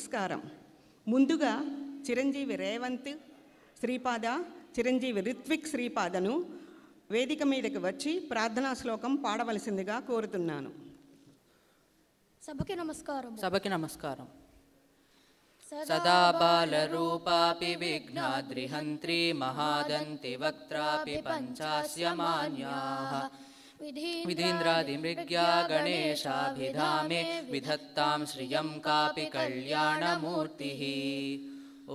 నమస్కారం. ముందుగా చిరంజీవి రేవంత్ శ్రీపాద, చిరంజీవి రిత్విక్ శ్రీపాదను వేదిక మీదకి వచ్చి ప్రార్థనా శ్లోకం పాడవలసిందిగా కోరుతున్నాను. సభకి నమస్కారం. సభకి నమస్కారం. సదా బాలరూపాపి విఘ్నాద్రిహంత్రి మహాదంతి వక్త్రాపి పంచాస్యమాన్యాః విధీంద్రాదిమృగ్యా గణేశాభిధామే విధత్తాం శ్రియం కాపి కళ్యాణమూర్తిః.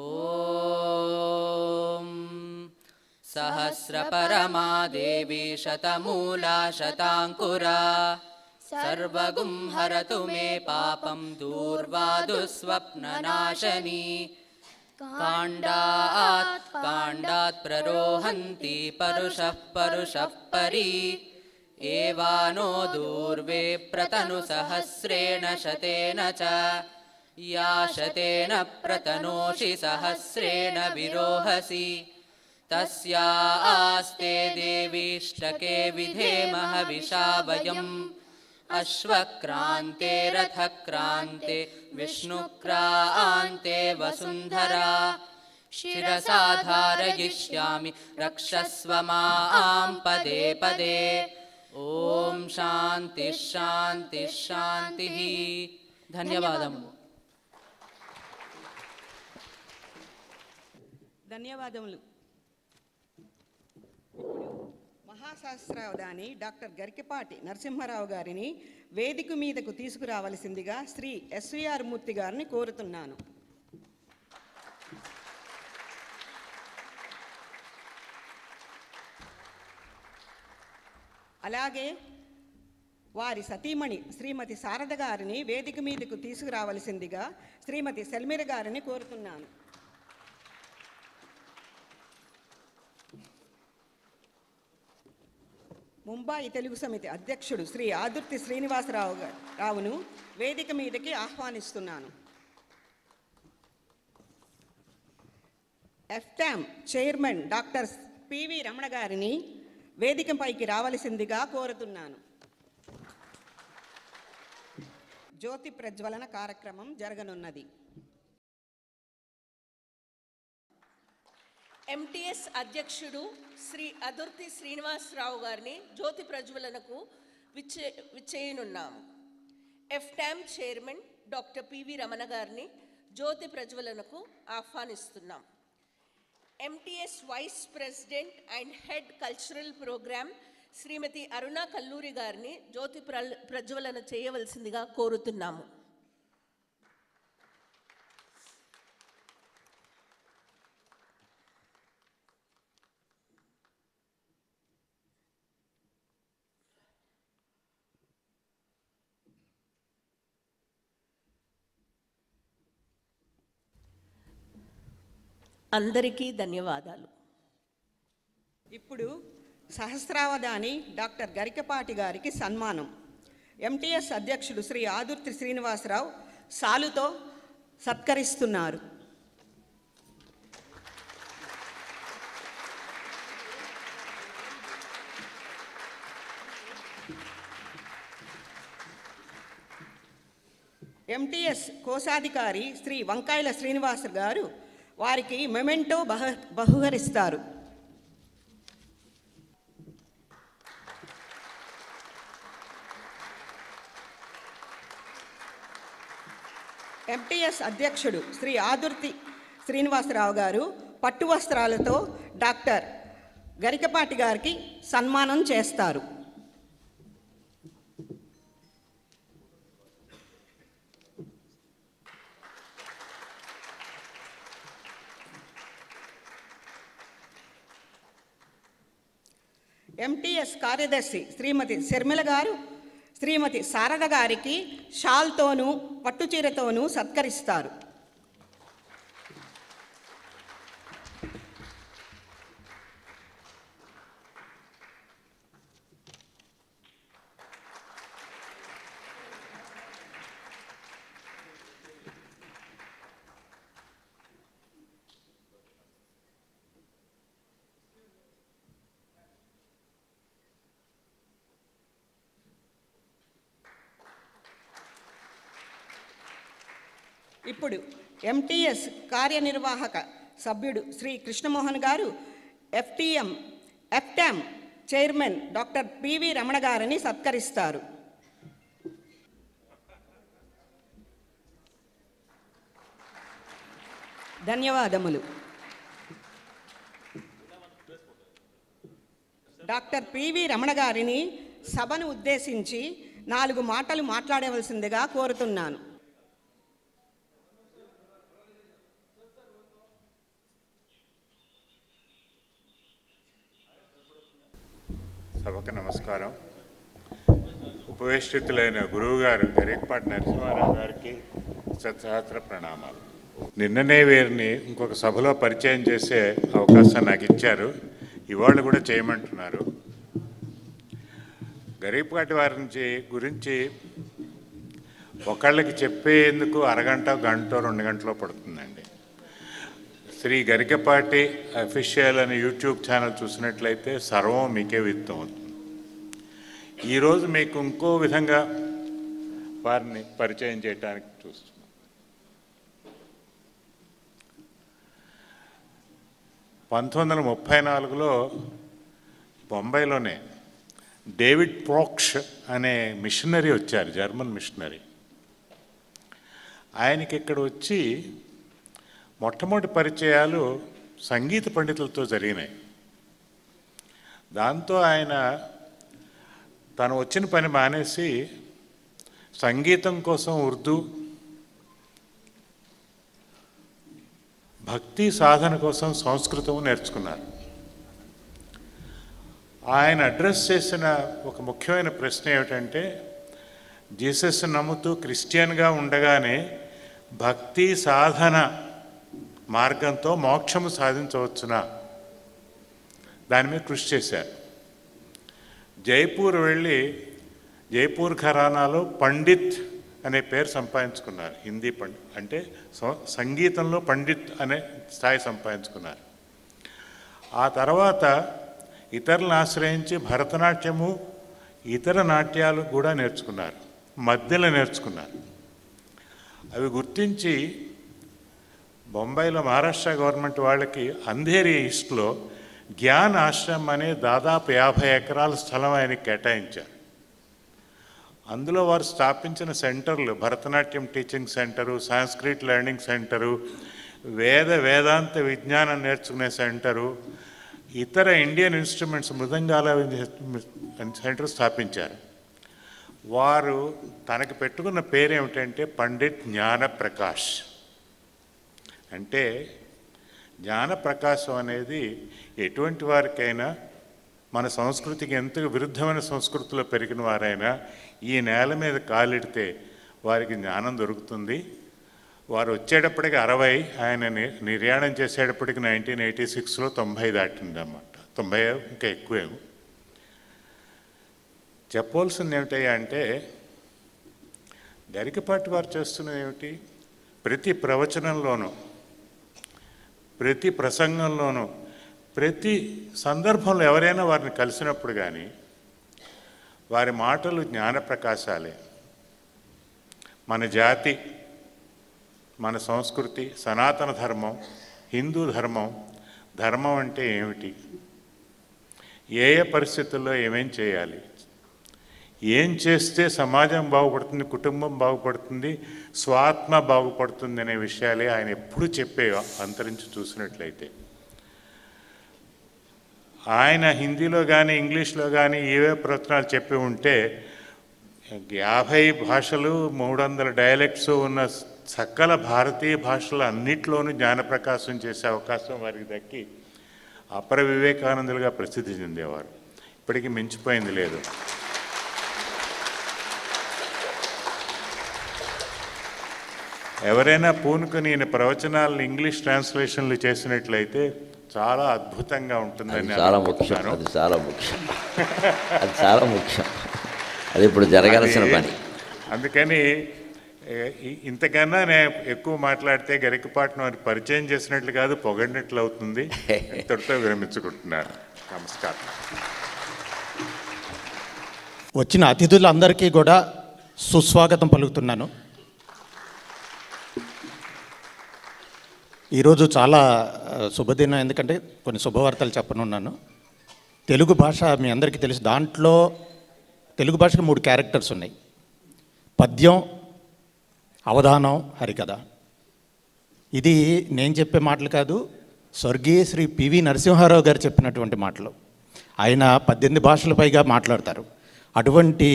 ఓం సహస్రపరమా దేవి శతమూలా శతాంకురా సర్వగుం హరతు మే పాపం దూర్వాదుస్వప్ననాశని. కాండాత్ ప్రరోహంతి పరుషః పరి ఏవానో దూర్వే ప్రతను సహస్రేణ శతేన చ యా శతేన ప్రతనోషి సహస్రేణ విరోహసి తస్యా ఆస్తే దేవీష్టకే విధేమః విషావయం. అశ్వక్రాంతే రథక్రాంతే విష్ణుక్రాంతే వసుంధరా శిరసా ధారయిష్యామి రక్షస్వ మాం పదే పదే. ఓం శాంతి శాంతి శాంతి. ధన్యవాదములు. ధన్యవాదములు. మహాశాస్త్రావధాని డాక్టర్ గరికపాటి నరసింహారావు గారిని వేదిక మీదకు తీసుకురావలసిందిగా శ్రీ ఎస్విఆర్ మూర్తి గారిని కోరుతున్నాను. అలాగే వారి సతీమణి శ్రీమతి శారద గారిని వేదిక మీదకు తీసుకురావలసిందిగా శ్రీమతి సెల్మిర గారిని కోరుతున్నాను. ముంబాయి తెలుగు సమితి అధ్యక్షుడు శ్రీ ఆదుర్తి శ్రీనివాసరావును వేదిక మీదకి ఆహ్వానిస్తున్నాను. ఎఫ్టామ్ చైర్మన్ డాక్టర్ పివి రమణ గారిని వేదికపైకి రావలసిందిగా కోరుతున్నాను. జ్యోతి ప్రజ్వలన కార్యక్రమం జరగనున్నది. ఎంటీఎస్ అధ్యక్షుడు శ్రీ అదుర్తి శ్రీనివాసరావు గారిని జ్యోతి ప్రజ్వలనకు విచ్చేయనున్నాము. ఎఫ్టామ్ చైర్మన్ డాక్టర్ పివి రమణ గారిని జ్యోతి ప్రజ్వలనకు ఆహ్వానిస్తున్నాం. MTS vice president and head cultural programme Shrimati Aruna Kalluri గారిని జ్యోతి ప్రజ్వలన చేయవలసిందిగా కోరుతున్నాము. అందరికీ ధన్యవాదాలు. ఇప్పుడు సహస్రావధాని డాక్టర్ గరికపాటి గారికి సన్మానం. ఎంటీఎస్ అధ్యక్షుడు శ్రీ ఆదుర్తి శ్రీనివాసరావు సాలుతో సత్కరిస్తున్నారు. ఎంటీఎస్ కోశాధికారి శ్రీ వంకాయల శ్రీనివాస గారు వారికి మెమెంటో బహుకరిస్తారు. ఎంటీఎస్ అధ్యక్షుడు శ్రీ ఆదుర్తి శ్రీనివాసరావు గారు పట్టు వస్త్రాలతో డాక్టర్ గరికపాటి గారికి సన్మానం చేస్తారు. ఎంటీఎస్ కార్యదర్శి శ్రీమతి శర్మిల గారు శ్రీమతి శారద గారికి షాల్తోనూ పట్టుచీరతోనూ సత్కరిస్తారు. ఇప్పుడు ఎంటీఎస్ కార్యనిర్వాహక సభ్యుడు శ్రీ కృష్ణమోహన్ గారు ఎఫ్టామ్ చైర్మన్ డాక్టర్ పివి రమణ గారిని సత్కరిస్తారు. ధన్యవాదములు. డాక్టర్ పివి రమణ గారిని సభను ఉద్దేశించి 4 మాటలు మాట్లాడవలసిందిగా కోరుతున్నాను. సభకు నమస్కారం. ఉపవేష్టితులైన గురువుగారు గరికపాటి నరసింహారావు గారికి సత్సహస్ర ప్రణామాలు. నిన్ననే వీరిని ఇంకొక సభలో పరిచయం చేసే అవకాశం నాకు ఇచ్చారు. ఇవాళ కూడా చేయమంటున్నారు. గరికపాటి వారి గురించి ఒకళ్ళకి చెప్పేందుకు అరగంట, గంట, 2 గంటలో పడుతుందండి. శ్రీ గరికపాటి అఫీషియల్ అనే యూట్యూబ్ ఛానల్ చూసినట్లయితే సర్వం మీకే విత్తం అవుతుంది. ఈరోజు మీకు ఇంకో విధంగా వారిని పరిచయం చేయడానికి చూస్తున్నాం. (1934) బొంబాయిలోనే డేవిడ్ ప్రోక్ష్ అనే మిషనరీ వచ్చారు, జర్మన్ మిషనరీ. ఆయనకి ఇక్కడ వచ్చి మొట్టమొదటి పరిచయాలు సంగీత పండితులతో జరిగినాయి. దాంతో ఆయన తను వచ్చిన పని మానేసి సంగీతం కోసం ఉర్దూ, భక్తి సాధన కోసం సంస్కృతం నేర్చుకున్నారు. ఆయన అడ్రస్ చేసిన ఒక ముఖ్యమైన ప్రశ్న ఏమిటంటే, జీసస్ నమ్ముతూ క్రిస్టియన్గా ఉండగానే భక్తి సాధన మార్గంతో మోక్షము సాధించవచ్చునా, దాని మీద కృషి చేశారు. జైపూర్ వెళ్ళి జైపూర్ ఘరానాలో పండిత్ అనే పేరు సంపాదించుకున్నారు. హిందీ పండిత్ అంటే సంగీతంలో పండిత్ అనే స్థాయి సంపాదించుకున్నారు. ఆ తర్వాత ఇతరులను ఆశ్రయించి భరతనాట్యము, ఇతర నాట్యాలు కూడా నేర్చుకున్నారు, మధ్యలో నేర్చుకున్నారు. అవి గుర్తించి బొంబాయిలో మహారాష్ట్ర గవర్నమెంట్ వాళ్ళకి అంధేరి ఈస్ట్లో జ్ఞాన్ ఆశ్రమం అనే దాదాపు 50 ఎకరాల స్థలం ఆయనకి కేటాయించారు. అందులో వారు స్థాపించిన సెంటర్లు Bharatanatyam teaching centre, Sanskrit learning centre, వేదాంత విజ్ఞానం నేర్చుకునే సెంటరు, ఇతర ఇండియన్ ఇన్స్ట్రుమెంట్స్ మృదంగాల సెంటర్ స్థాపించారు. వారు తనకు పెట్టుకున్న పేరు ఏమిటంటే పండిత్ జ్ఞానప్రకాష్. అంటే జ్ఞానప్రకాశం అనేది ఎటువంటి వారికైనా, మన సంస్కృతికి ఎంత విరుద్ధమైన సంస్కృతిలో పెరిగిన వారైనా ఈ నేల మీద కాలిడితే వారికి జ్ఞానం దొరుకుతుంది. వారు వచ్చేటప్పటికి 60, ఆయన నిర్యాణం చేసేటప్పటికి 1986లో 90 దాటిందన్నమాట. 90 ఇంకా ఎక్కువేమో. చెప్పవలసింది ఏమిటయ్యా అంటే, గరికపాటి వారు చేస్తున్నది ఏమిటి, ప్రతి ప్రవచనంలోనూ, ప్రతి ప్రసంగంలోనూ, ప్రతి సందర్భంలో ఎవరైనా వారిని కలిసినప్పుడు కానీ వారి మాటలు జ్ఞానప్రకాశాలే. మన జాతి, మన సంస్కృతి, సనాతన ధర్మం, హిందూ ధర్మం, ధర్మం అంటే ఏమిటి, ఏ ఏ పరిస్థితుల్లో ఏమేం చేయాలి, ఏం చేస్తే సమాజం బాగుపడుతుంది, కుటుంబం బాగుపడుతుంది, స్వాత్మ బాగుపడుతుంది అనే విషయాలే ఆయన ఎప్పుడు చెప్పే అంతరించి చూసినట్లయితే. ఆయన హిందీలో కానీ ఇంగ్లీష్లో కానీ ఏవే ప్రవచనాలు చెప్పి ఉంటే 50 భాషలు 300 డైలెక్ట్స్ ఉన్న సకల భారతీయ భాషల అన్నిట్లోనూ జ్ఞానప్రకాశం చేసే అవకాశం వారికి దక్కి అపర వివేకానందులుగా ప్రసిద్ధి చెందేవారు. ఇప్పటికీ మించిపోయింది లేదు. ఎవరైనా పూనుకొని ఈయన ప్రవచనాలను ఇంగ్లీష్ ట్రాన్స్లేషన్లు చేసినట్లయితే చాలా అద్భుతంగా ఉంటుందని చాలా ముఖ్యం. అది చాలా ముఖ్యం. అది ఇప్పుడు జరగాల్సిన పని. అందుకని ఇంతకన్నా నేను ఎక్కువ మాట్లాడితే గరికపాటిని వారికి పరిచయం చేసినట్లు కాదు, పొగడినట్లు అవుతుంది. ఇంతటితో విరమించుకుంటున్నాను. నమస్కారం. వచ్చిన అతిథులందరికీ కూడా సుస్వాగతం పలుకుతున్నాను. ఈరోజు చాలా శుభదినం, ఎందుకంటే కొన్ని శుభవార్తలు చెప్పనున్నాను. తెలుగు భాష మీ అందరికీ తెలుసు. దాంట్లో తెలుగు భాషకి 3 క్యారెక్టర్స్ ఉన్నాయి: పద్యం, అవధానం, హరికథ. ఇది నేను చెప్పే మాటలు కాదు, స్వర్గీయ శ్రీ పివి నరసింహారావు గారు చెప్పినటువంటి మాటలు. ఆయన 18 భాషల పైగా మాట్లాడతారు. అటువంటి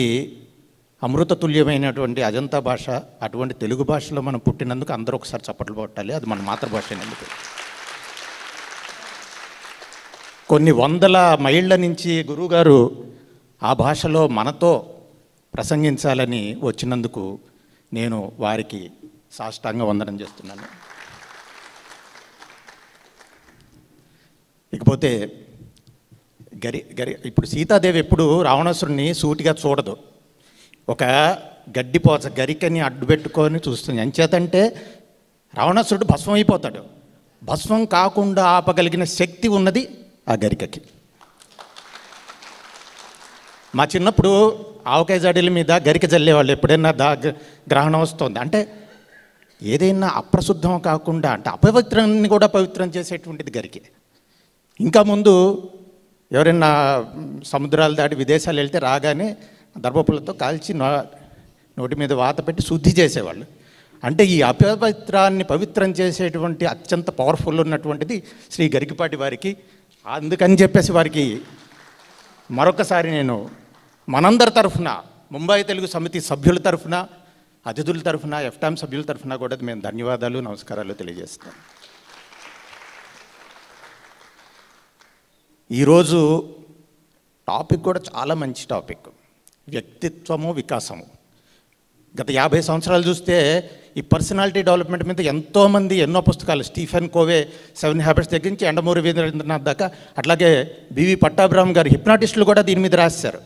అమృతతుల్యమైనటువంటి అజంతా భాష, అటువంటి తెలుగు భాషలో మనం పుట్టినందుకు అందరూ ఒకసారి చప్పట్లు కొట్టాలి. అది మన మాతృభాష అయినందుకు. కొన్ని వందల మైళ్ళ నుంచి గురువుగారు ఆ భాషలో మనతో ప్రసంగించాలని వచ్చినందుకు నేను వారికి సాష్టాంగ వందనం చేస్తున్నాను. ఇకపోతే ఇప్పుడు సీతాదేవి ఎప్పుడు రావణాసురుని సూటిగా చూడదు, ఒక గడ్డిపోచ గరికని అడ్డుపెట్టుకొని చూస్తుంది. ఎంచేతంటే రావణాసురుడు భస్మం అయిపోతాడు. భస్మం కాకుండా ఆపగలిగిన శక్తి ఉన్నది ఆ గరికకి. మా చిన్నప్పుడు ఆవకాయ జాడీల మీద గరిక జల్లేవాళ్ళు. ఎప్పుడైనా గ్రహణం వస్తుంది అంటే ఏదైనా అప్రశుద్ధం కాకుండా, అంటే అపవిత్రాన్ని కూడా పవిత్రం చేసేటువంటిది గరికే. ఇంకా ముందు ఎవరైనా సముద్రాలు దాటి విదేశాలు వెళ్తే రాగానే దర్భపులతో కాల్చి నోటి మీద వాత పెట్టి శుద్ధి చేసేవాళ్ళు. అంటే ఈ అపవిత్రాన్ని పవిత్రం చేసేటువంటి అత్యంత పవర్ఫుల్ ఉన్నటువంటిది శ్రీ గరికపాటి వారికి. అందుకని చెప్పేసి వారికి మరొకసారి నేను మనందరి తరఫున, ముంబై తెలుగు సమితి సభ్యుల తరఫున, అతిథుల తరఫున, ఎఫ్టామ్ సభ్యుల తరఫున కూడా మేము ధన్యవాదాలు, నమస్కారాలు తెలియజేస్తాం. ఈరోజు టాపిక్ కూడా చాలా మంచి టాపిక్, వ్యక్తిత్వము, వికాసము. గత 50 సంవత్సరాలు చూస్తే ఈ పర్సనాలిటీ డెవలప్మెంట్ మీద ఎంతోమంది ఎన్నో పుస్తకాలు, స్టీఫెన్ కోవే 7 హ్యాబిట్స్ దగ్గర నుంచి ఎండమూరి వీరేంద్రనాథ్ దాకా, అట్లాగే బివి పట్టాభిరామ్ గారు హిప్నాటిస్టులు కూడా దీని మీద రాశారు.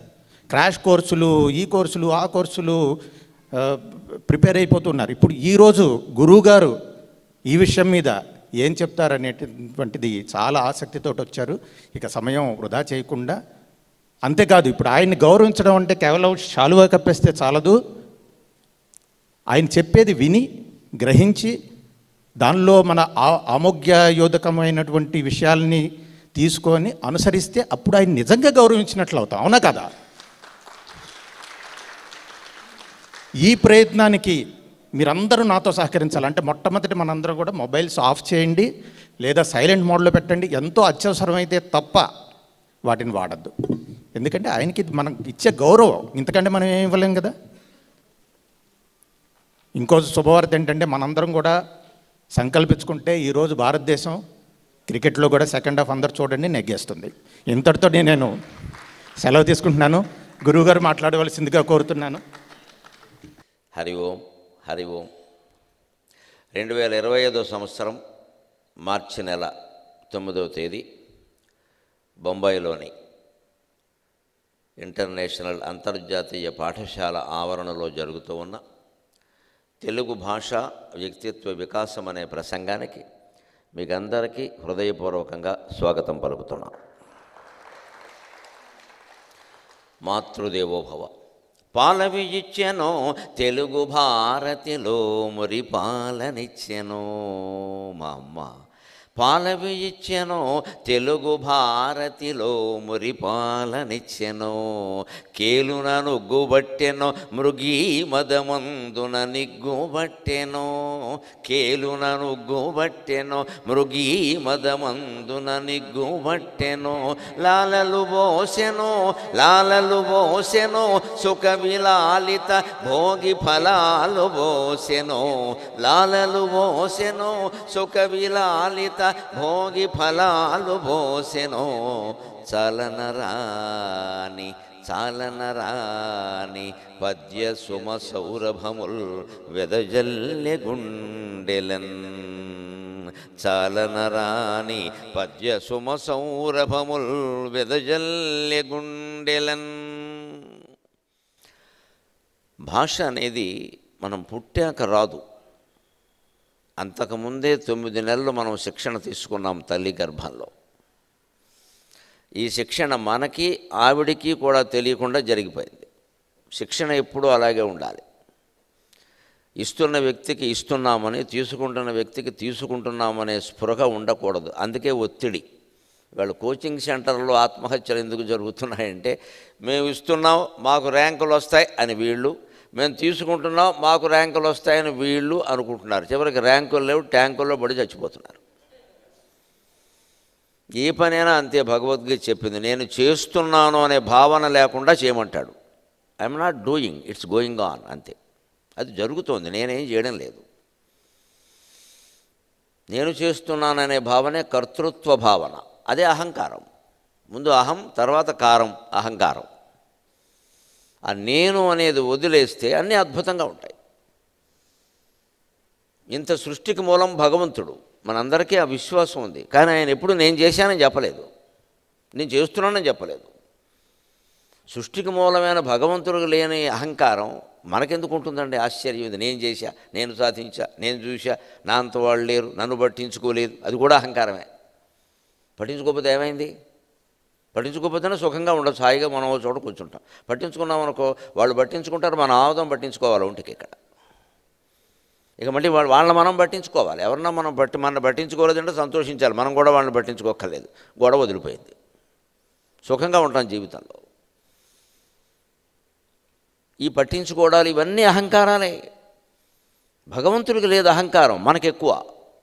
క్రాష్ కోర్సులు, ఈ కోర్సులు, ఆ కోర్సులు ప్రిపేర్ అయిపోతున్నారు. ఇప్పుడు ఈరోజు గురువుగారు ఈ విషయం మీద ఏం చెప్తారనేటువంటిది చాలా ఆసక్తితో వచ్చారు. ఇక సమయం వృధా చేయకుండా, అంతేకాదు ఇప్పుడు ఆయన్ని గౌరవించడం అంటే కేవలం శాలువా కప్పేస్తే చాలదు. ఆయన చెప్పేది విని గ్రహించి దానిలో మన ఆమోగ్యయోధకమైనటువంటి విషయాల్ని తీసుకొని అనుసరిస్తే అప్పుడు ఆయన నిజంగా గౌరవించినట్లు అవుతాం. అవునా కదా? ఈ ప్రయత్నానికి మీరందరూ నాతో సహకరించాలి. అంటే మొట్టమొదటి మనందరం కూడా మొబైల్స్ ఆఫ్ చేయండి, లేదా సైలెంట్ మోడ్లో పెట్టండి. ఎంతో అత్యవసరమైతే తప్ప వాటిని వాడద్దు. ఎందుకంటే ఆయనకి మనం ఇచ్చే గౌరవం, ఇంతకంటే మనం ఏం ఇవ్వలేం కదా. ఇంకో శుభవార్త ఏంటంటే మనందరం కూడా సంకల్పించుకుంటే ఈరోజు భారతదేశం క్రికెట్లో కూడా సెకండ్ హాఫ్ అందరు చూడండి నెగ్గేస్తుంది. ఇంతటితో నేను సెలవు తీసుకుంటున్నాను. గురువుగారు మాట్లాడవలసిందిగా కోరుతున్నాను. హరి ఓం, హరి ఓం. 2025 సంవత్సరం మార్చి నెల 9వ తేదీ బొంబాయిలోని ఇంటర్నేషనల్ అంతర్జాతీయ పాఠశాల ఆవరణలో జరుగుతూ ఉన్న తెలుగు భాష వ్యక్తిత్వ వికాసం అనే ప్రసంగానికి మీకందరికీ హృదయపూర్వకంగా స్వాగతం పలుకుతున్నాను. మాతృదేవోభవ. పాలవి ఇచ్చెనో తెలుగు భారతిలో మురి పాలనిచ్చెనో మా అమ్మ. పాలవి ఇచ్చెనో తెలుగు భారతిలో మురి పాలనిచ్చెనో. కేలున నుగ్గుబట్టెనో మృగీ మదమందున నిగ్గుబట్టెనో. కేలున నుగ్గుబట్టెనో మృగీ మదమందున నిగ్గుబట్టెనో. లాలలు బోసెనో, లాలలు బోసెనో సుఖ విలాలిత భోగి ఫలాలు బోసెనో. లాలలు బోసెనో సుఖ విలాలిత భోగి ఫలాలు బోసెనో. చలనరాని చాలనరాని పద్య సుమ సౌరభముల్ వెదజల్లె గుండెలన్. చాలనరాని పద్య సుమ సౌరభముల్ వెదజల్లె గుండెలన్. భాష అనేది మనం పుట్టాక రాదు. అంతకుముందే 9 నెలలు మనం శిక్షణ తీసుకున్నాం తల్లి గర్భంలో. ఈ శిక్షణ మనకి ఆవిడికి కూడా తెలియకుండా జరిగిపోయింది. శిక్షణ ఎప్పుడూ అలాగే ఉండాలి. ఇస్తున్న వ్యక్తికి ఇస్తున్నామని, తీసుకుంటున్న వ్యక్తికి తీసుకుంటున్నామనే స్పృహ ఉండకూడదు. అందుకే ఒత్తిడి. వాళ్ళు కోచింగ్ సెంటర్లో ఆత్మహత్యలు ఎందుకు జరుగుతున్నాయంటే, మేము ఇస్తున్నాం మాకు ర్యాంకులు వస్తాయి అని వీళ్ళు, మేము తీసుకుంటున్నాం మాకు ర్యాంకులు వస్తాయని వీళ్ళు అనుకుంటున్నారు. చివరికి ర్యాంకులు లేవు, ట్యాంకుల్లో పడి చచ్చిపోతున్నారు. ఏ పనైనా అంతే. భగవద్గీత చెప్పింది, నేను చేస్తున్నాను అనే భావన లేకుండా చేయమంటాడు. I'm not doing, it's going on, అంతే. అది జరుగుతోంది, నేనేం చేయడం లేదు. నేను చేస్తున్నాననే భావనే కర్తృత్వ భావన, అదే అహంకారం. ముందు అహం, తర్వాత కారం, అహంకారం. ఆ నేను అనేది వదిలేస్తే అన్నీ అద్భుతంగా ఉంటాయి. ఇంత సృష్టికి మూలం భగవంతుడు, మనందరికీ ఆ విశ్వాసం ఉంది. కానీ ఆయన ఎప్పుడు నేను చేశానని చెప్పలేదు, నేను చేస్తున్నానని చెప్పలేదు. సృష్టికి మూలమైన భగవంతుడికి లేని అహంకారం మనకెందుకు ఉంటుందండి? ఆశ్చర్యం ఇది. నేను చేశా, నేను సాధించా, నేను చూశా, నా అంత వాళ్ళు లేరు, నన్ను పట్టించుకోలేదు, అది కూడా అహంకారమే. పట్టించుకోకపోతే ఏమైంది? పట్టించుకోకపోతేనే సుఖంగా ఉండదు, హాయిగా మనం ఒక చోట కూర్చుంటాం. పట్టించుకున్నాం అనుకో, వాళ్ళు పట్టించుకుంటారు, మన ఆవదం పట్టించుకోవాలి ఒంటికి ఇక్కడ. ఇక మళ్ళీ వాళ్ళని మనం పట్టించుకోవాలి. ఎవరన్నా మనం పట్టించుకోలేదంటే సంతోషించాలి, మనం కూడా వాళ్ళని పట్టించుకోక్కర్లేదు, గొడవ వదిలిపోయింది, సుఖంగా ఉంటాం జీవితంలో. ఈ పట్టించుకోవడాలు ఇవన్నీ అహంకారాలే. భగవంతుడికి లేదు అహంకారం, మనకెక్కువ.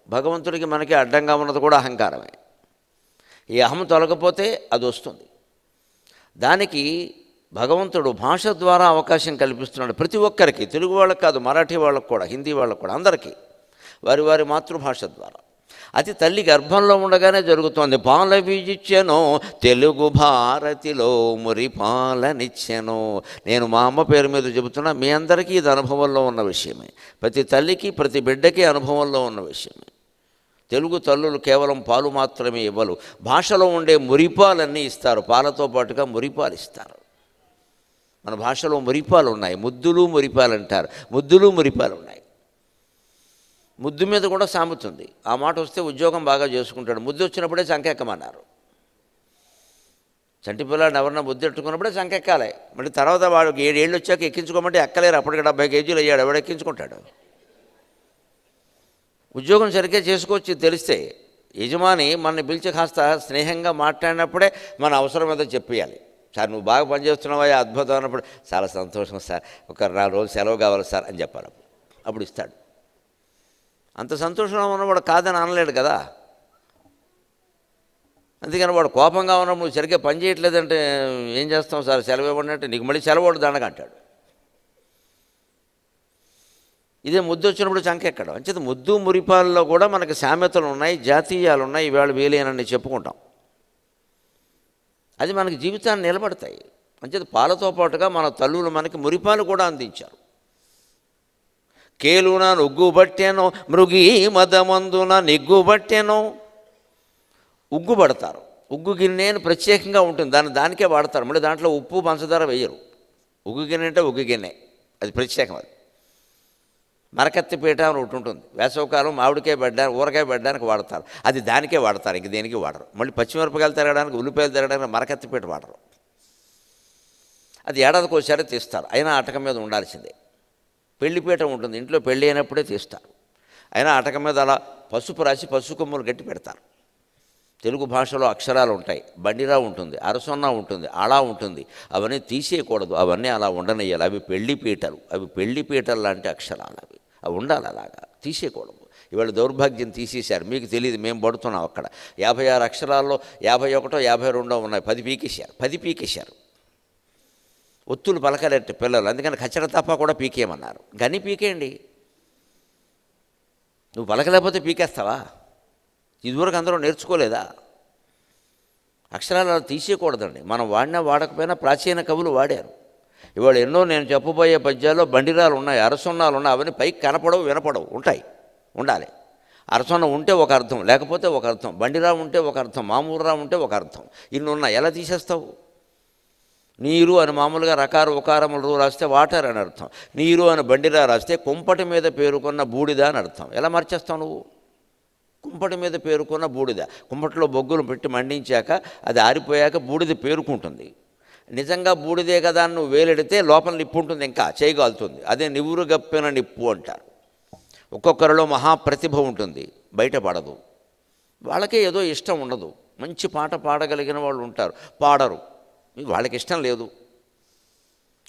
భగవంతుడికి మనకి అడ్డంగా ఉన్నది కూడా అహంకారమే. ఈ అహం తొలగపోతే అది వస్తుంది. దానికి భగవంతుడు భాష ద్వారా అవకాశం కల్పిస్తున్నాడు ప్రతి ఒక్కరికి. తెలుగు వాళ్ళకి కాదు, మరాఠీ వాళ్ళకు కూడా, హిందీ వాళ్ళకు కూడా, అందరికీ వారి వారి మాతృభాష ద్వారా. అది తల్లి గర్భంలో ఉండగానే జరుగుతోంది. పాల బీజిచ్చెను తెలుగు భారతిలో మురిపాలనిచ్చెను. నేను మా అమ్మ పేరు మీద చెబుతున్నా, మీ అందరికీ ఇది అనుభవంలో ఉన్న విషయమే. ప్రతి తల్లికి ప్రతి బిడ్డకి అనుభవంలో ఉన్న విషయమే. తెలుగు తల్లులు కేవలం పాలు మాత్రమే ఇవ్వరు, భాషలో ఉండే మురిపాలన్నీ ఇస్తారు. పాలతో పాటుగా మురిపాలు ఇస్తారు. మన భాషలో మురిపాలు ఉన్నాయి, ముద్దులు మురిపాలు అంటారు. ముద్దులు మురిపాలు ఉన్నాయి. ముద్దు మీద కూడా సామెతుంది. ఆ మాట వస్తే ఉద్యోగం బాగా చేసుకుంటాడు. ముద్దు వచ్చినప్పుడే సంకెక్కమన్నారు. చంటి పిల్లాడిని ఎవరన్నా ముద్దు ఎట్టుకున్నప్పుడే సంకెక్కాలి. మళ్ళీ తర్వాత వాడికి 7 ఏళ్ళు వచ్చాక ఎక్కించుకోమంటే ఎక్కలేరు. అప్పటికి 70 కేజీలు అయ్యాడు, ఎవడు ఎక్కించుకుంటాడు? ఉద్యోగం సరిగ్గా చేసుకోవచ్చు తెలిస్తే. యజమాని మనని పిలిచి కాస్త స్నేహంగా మాట్లాడినప్పుడే మన అవసరం ఏదో చెప్పేయాలి. సార్ నువ్వు బాగా పనిచేస్తున్నావా, అద్భుతం అన్నప్పుడు, చాలా సంతోషం సార్, ఒక 4 రోజులు సెలవు కావాలి సార్ అని చెప్పాలి. అప్పుడు ఇస్తాడు. అంత సంతోషంగా ఉన్నవాడు కాదని అనలేడు కదా. అందుకని వాడు కోపంగా ఉన్నప్పుడు నువ్వు సరిగ్గా పని చేయట్లేదంటే ఏం చేస్తావు సార్, సెలవు ఇవ్వండి అంటే నీకు మళ్ళీ సెలవు దండగా అంటాడు. ఇదే ముద్దు వచ్చినప్పుడు చంకెక్కడం. అంచేత ముద్దు మురిపాలలో కూడా మనకి సామెతలు ఉన్నాయి, జాతీయాలు ఉన్నాయి. ఇవాళ వేలేనని చెప్పుకుంటాం. అది మనకి జీవితాన్ని నిలబడతాయి. అంచేత పాలతో పాటుగా మన తల్లులు మనకి మురిపాలు కూడా అందించారు. కేలున ఉగ్గుబట్టెనో మృగి మదమందున నిగ్గుబట్టెనో. ఉగ్గు పడతారు. ఉగ్గు గిన్నె అని ప్రత్యేకంగా ఉంటుంది, దానికే వాడతారు. మళ్ళీ దాంట్లో ఉప్పు పంచదార వేయరు. ఉగ్గు గిన్నె అంటే ఉగ్గు గిన్నె, అది ప్రత్యేకం. అది మరకత్తి పీట అని ఒకటి ఉంటుంది. వేసవకాలం మామిడికాయ పెట్టడానికి, ఊరకాయ పెట్టడానికి వాడతారు. అది దానికే వాడతారు, ఇంక దేనికి వాడరు. మళ్ళీ పచ్చిమిరపకాయలు తిరగడానికి, ఉల్లిపాయలు తిరగడానికి మరకత్తి పీట వాడరు. అది ఏడాదికి ఒకసారి తీస్తారు. అయినా అటకం మీద ఉండాల్సిందే. పెళ్లిపీట ఉంటుంది, ఇంట్లో పెళ్ళి అయినప్పుడే తీస్తారు. అయినా అటకం మీద అలా పసుపు రాసి పసుపు కొమ్ములు గట్టి పెడతారు. తెలుగు భాషలో అక్షరాలు ఉంటాయి. బండిరా ఉంటుంది, అరసొన్న ఉంటుంది, అలా ఉంటుంది. అవన్నీ తీసేయకూడదు, అవన్నీ అలా ఉండనియ్యాలి. అవి పెళ్లిపీటలు, అవి పెళ్లిపీటలు లాంటి అక్షరాలు. అవి ఉండాలి, అలాగా తీసేయకూడదు. ఇవాళ దౌర్భాగ్యం తీసేశారు, మీకు తెలియదు, మేము పడుతున్నాం అక్కడ. 56 అక్షరాల్లో 51, 52 ఉన్నాయి. 10 పీకేశారు. ఒత్తులు పలకలేట పిల్లలు, అందుకని ఖచ్చర తప్ప కూడా పీకేయమన్నారు. గని పీకేయండి. నువ్వు పలకలేకపోతే పీకేస్తావా? ఇదివరకు అందరూ నేర్చుకోలేదా? అక్షరాలు అలా తీసేయకూడదండి. మనం వాడినా వాడకపోయినా ప్రాచీన కవులు వాడారు. ఇవాళ ఎన్నో నేను చెప్పబోయే పద్యాల్లో బండిరాలు ఉన్నాయి, అరసొన్నాలు ఉన్నాయి. అవన్నీ పైకి కనపడవు, వినపడవు, ఉంటాయి, ఉండాలి. అరసొన్న ఉంటే ఒక అర్థం, లేకపోతే ఒక అర్థం. బండిరా ఉంటే ఒక అర్థం, మామూలురా ఉంటే ఒక అర్థం. ఇన్ని ఉన్నాయి, ఎలా తీసేస్తావు? నీరు అని మామూలుగా రకారు ఉకారములు రాస్తే వాటర్ అని అర్థం. నీరు అని బండిరా రాస్తే కుంపటి మీద పేరుకున్న బూడిద అని అర్థం. ఎలా మార్చేస్తావు నువ్వు? కుంపటి మీద పేరుకున్న బూడిద. కుంపటిలో బొగ్గులు పెట్టి మండించాక అది ఆరిపోయాక బూడిద పేరుకుంటుంది. నిజంగా బూడిదే కదా అని నువ్వు వేలెడితే లోపల నిప్పు ఉంటుంది, ఇంకా చేయగలుగుతుంది. అదే నివురు గప్పిన నిప్పు అంటారు. ఒక్కొక్కరిలో మహాప్రతిభ ఉంటుంది, బయటపడదు. వాళ్ళకే ఏదో ఇష్టం ఉండదు. మంచి పాట పాడగలిగిన వాళ్ళు ఉంటారు, పాడరు, వాళ్ళకి ఇష్టం లేదు.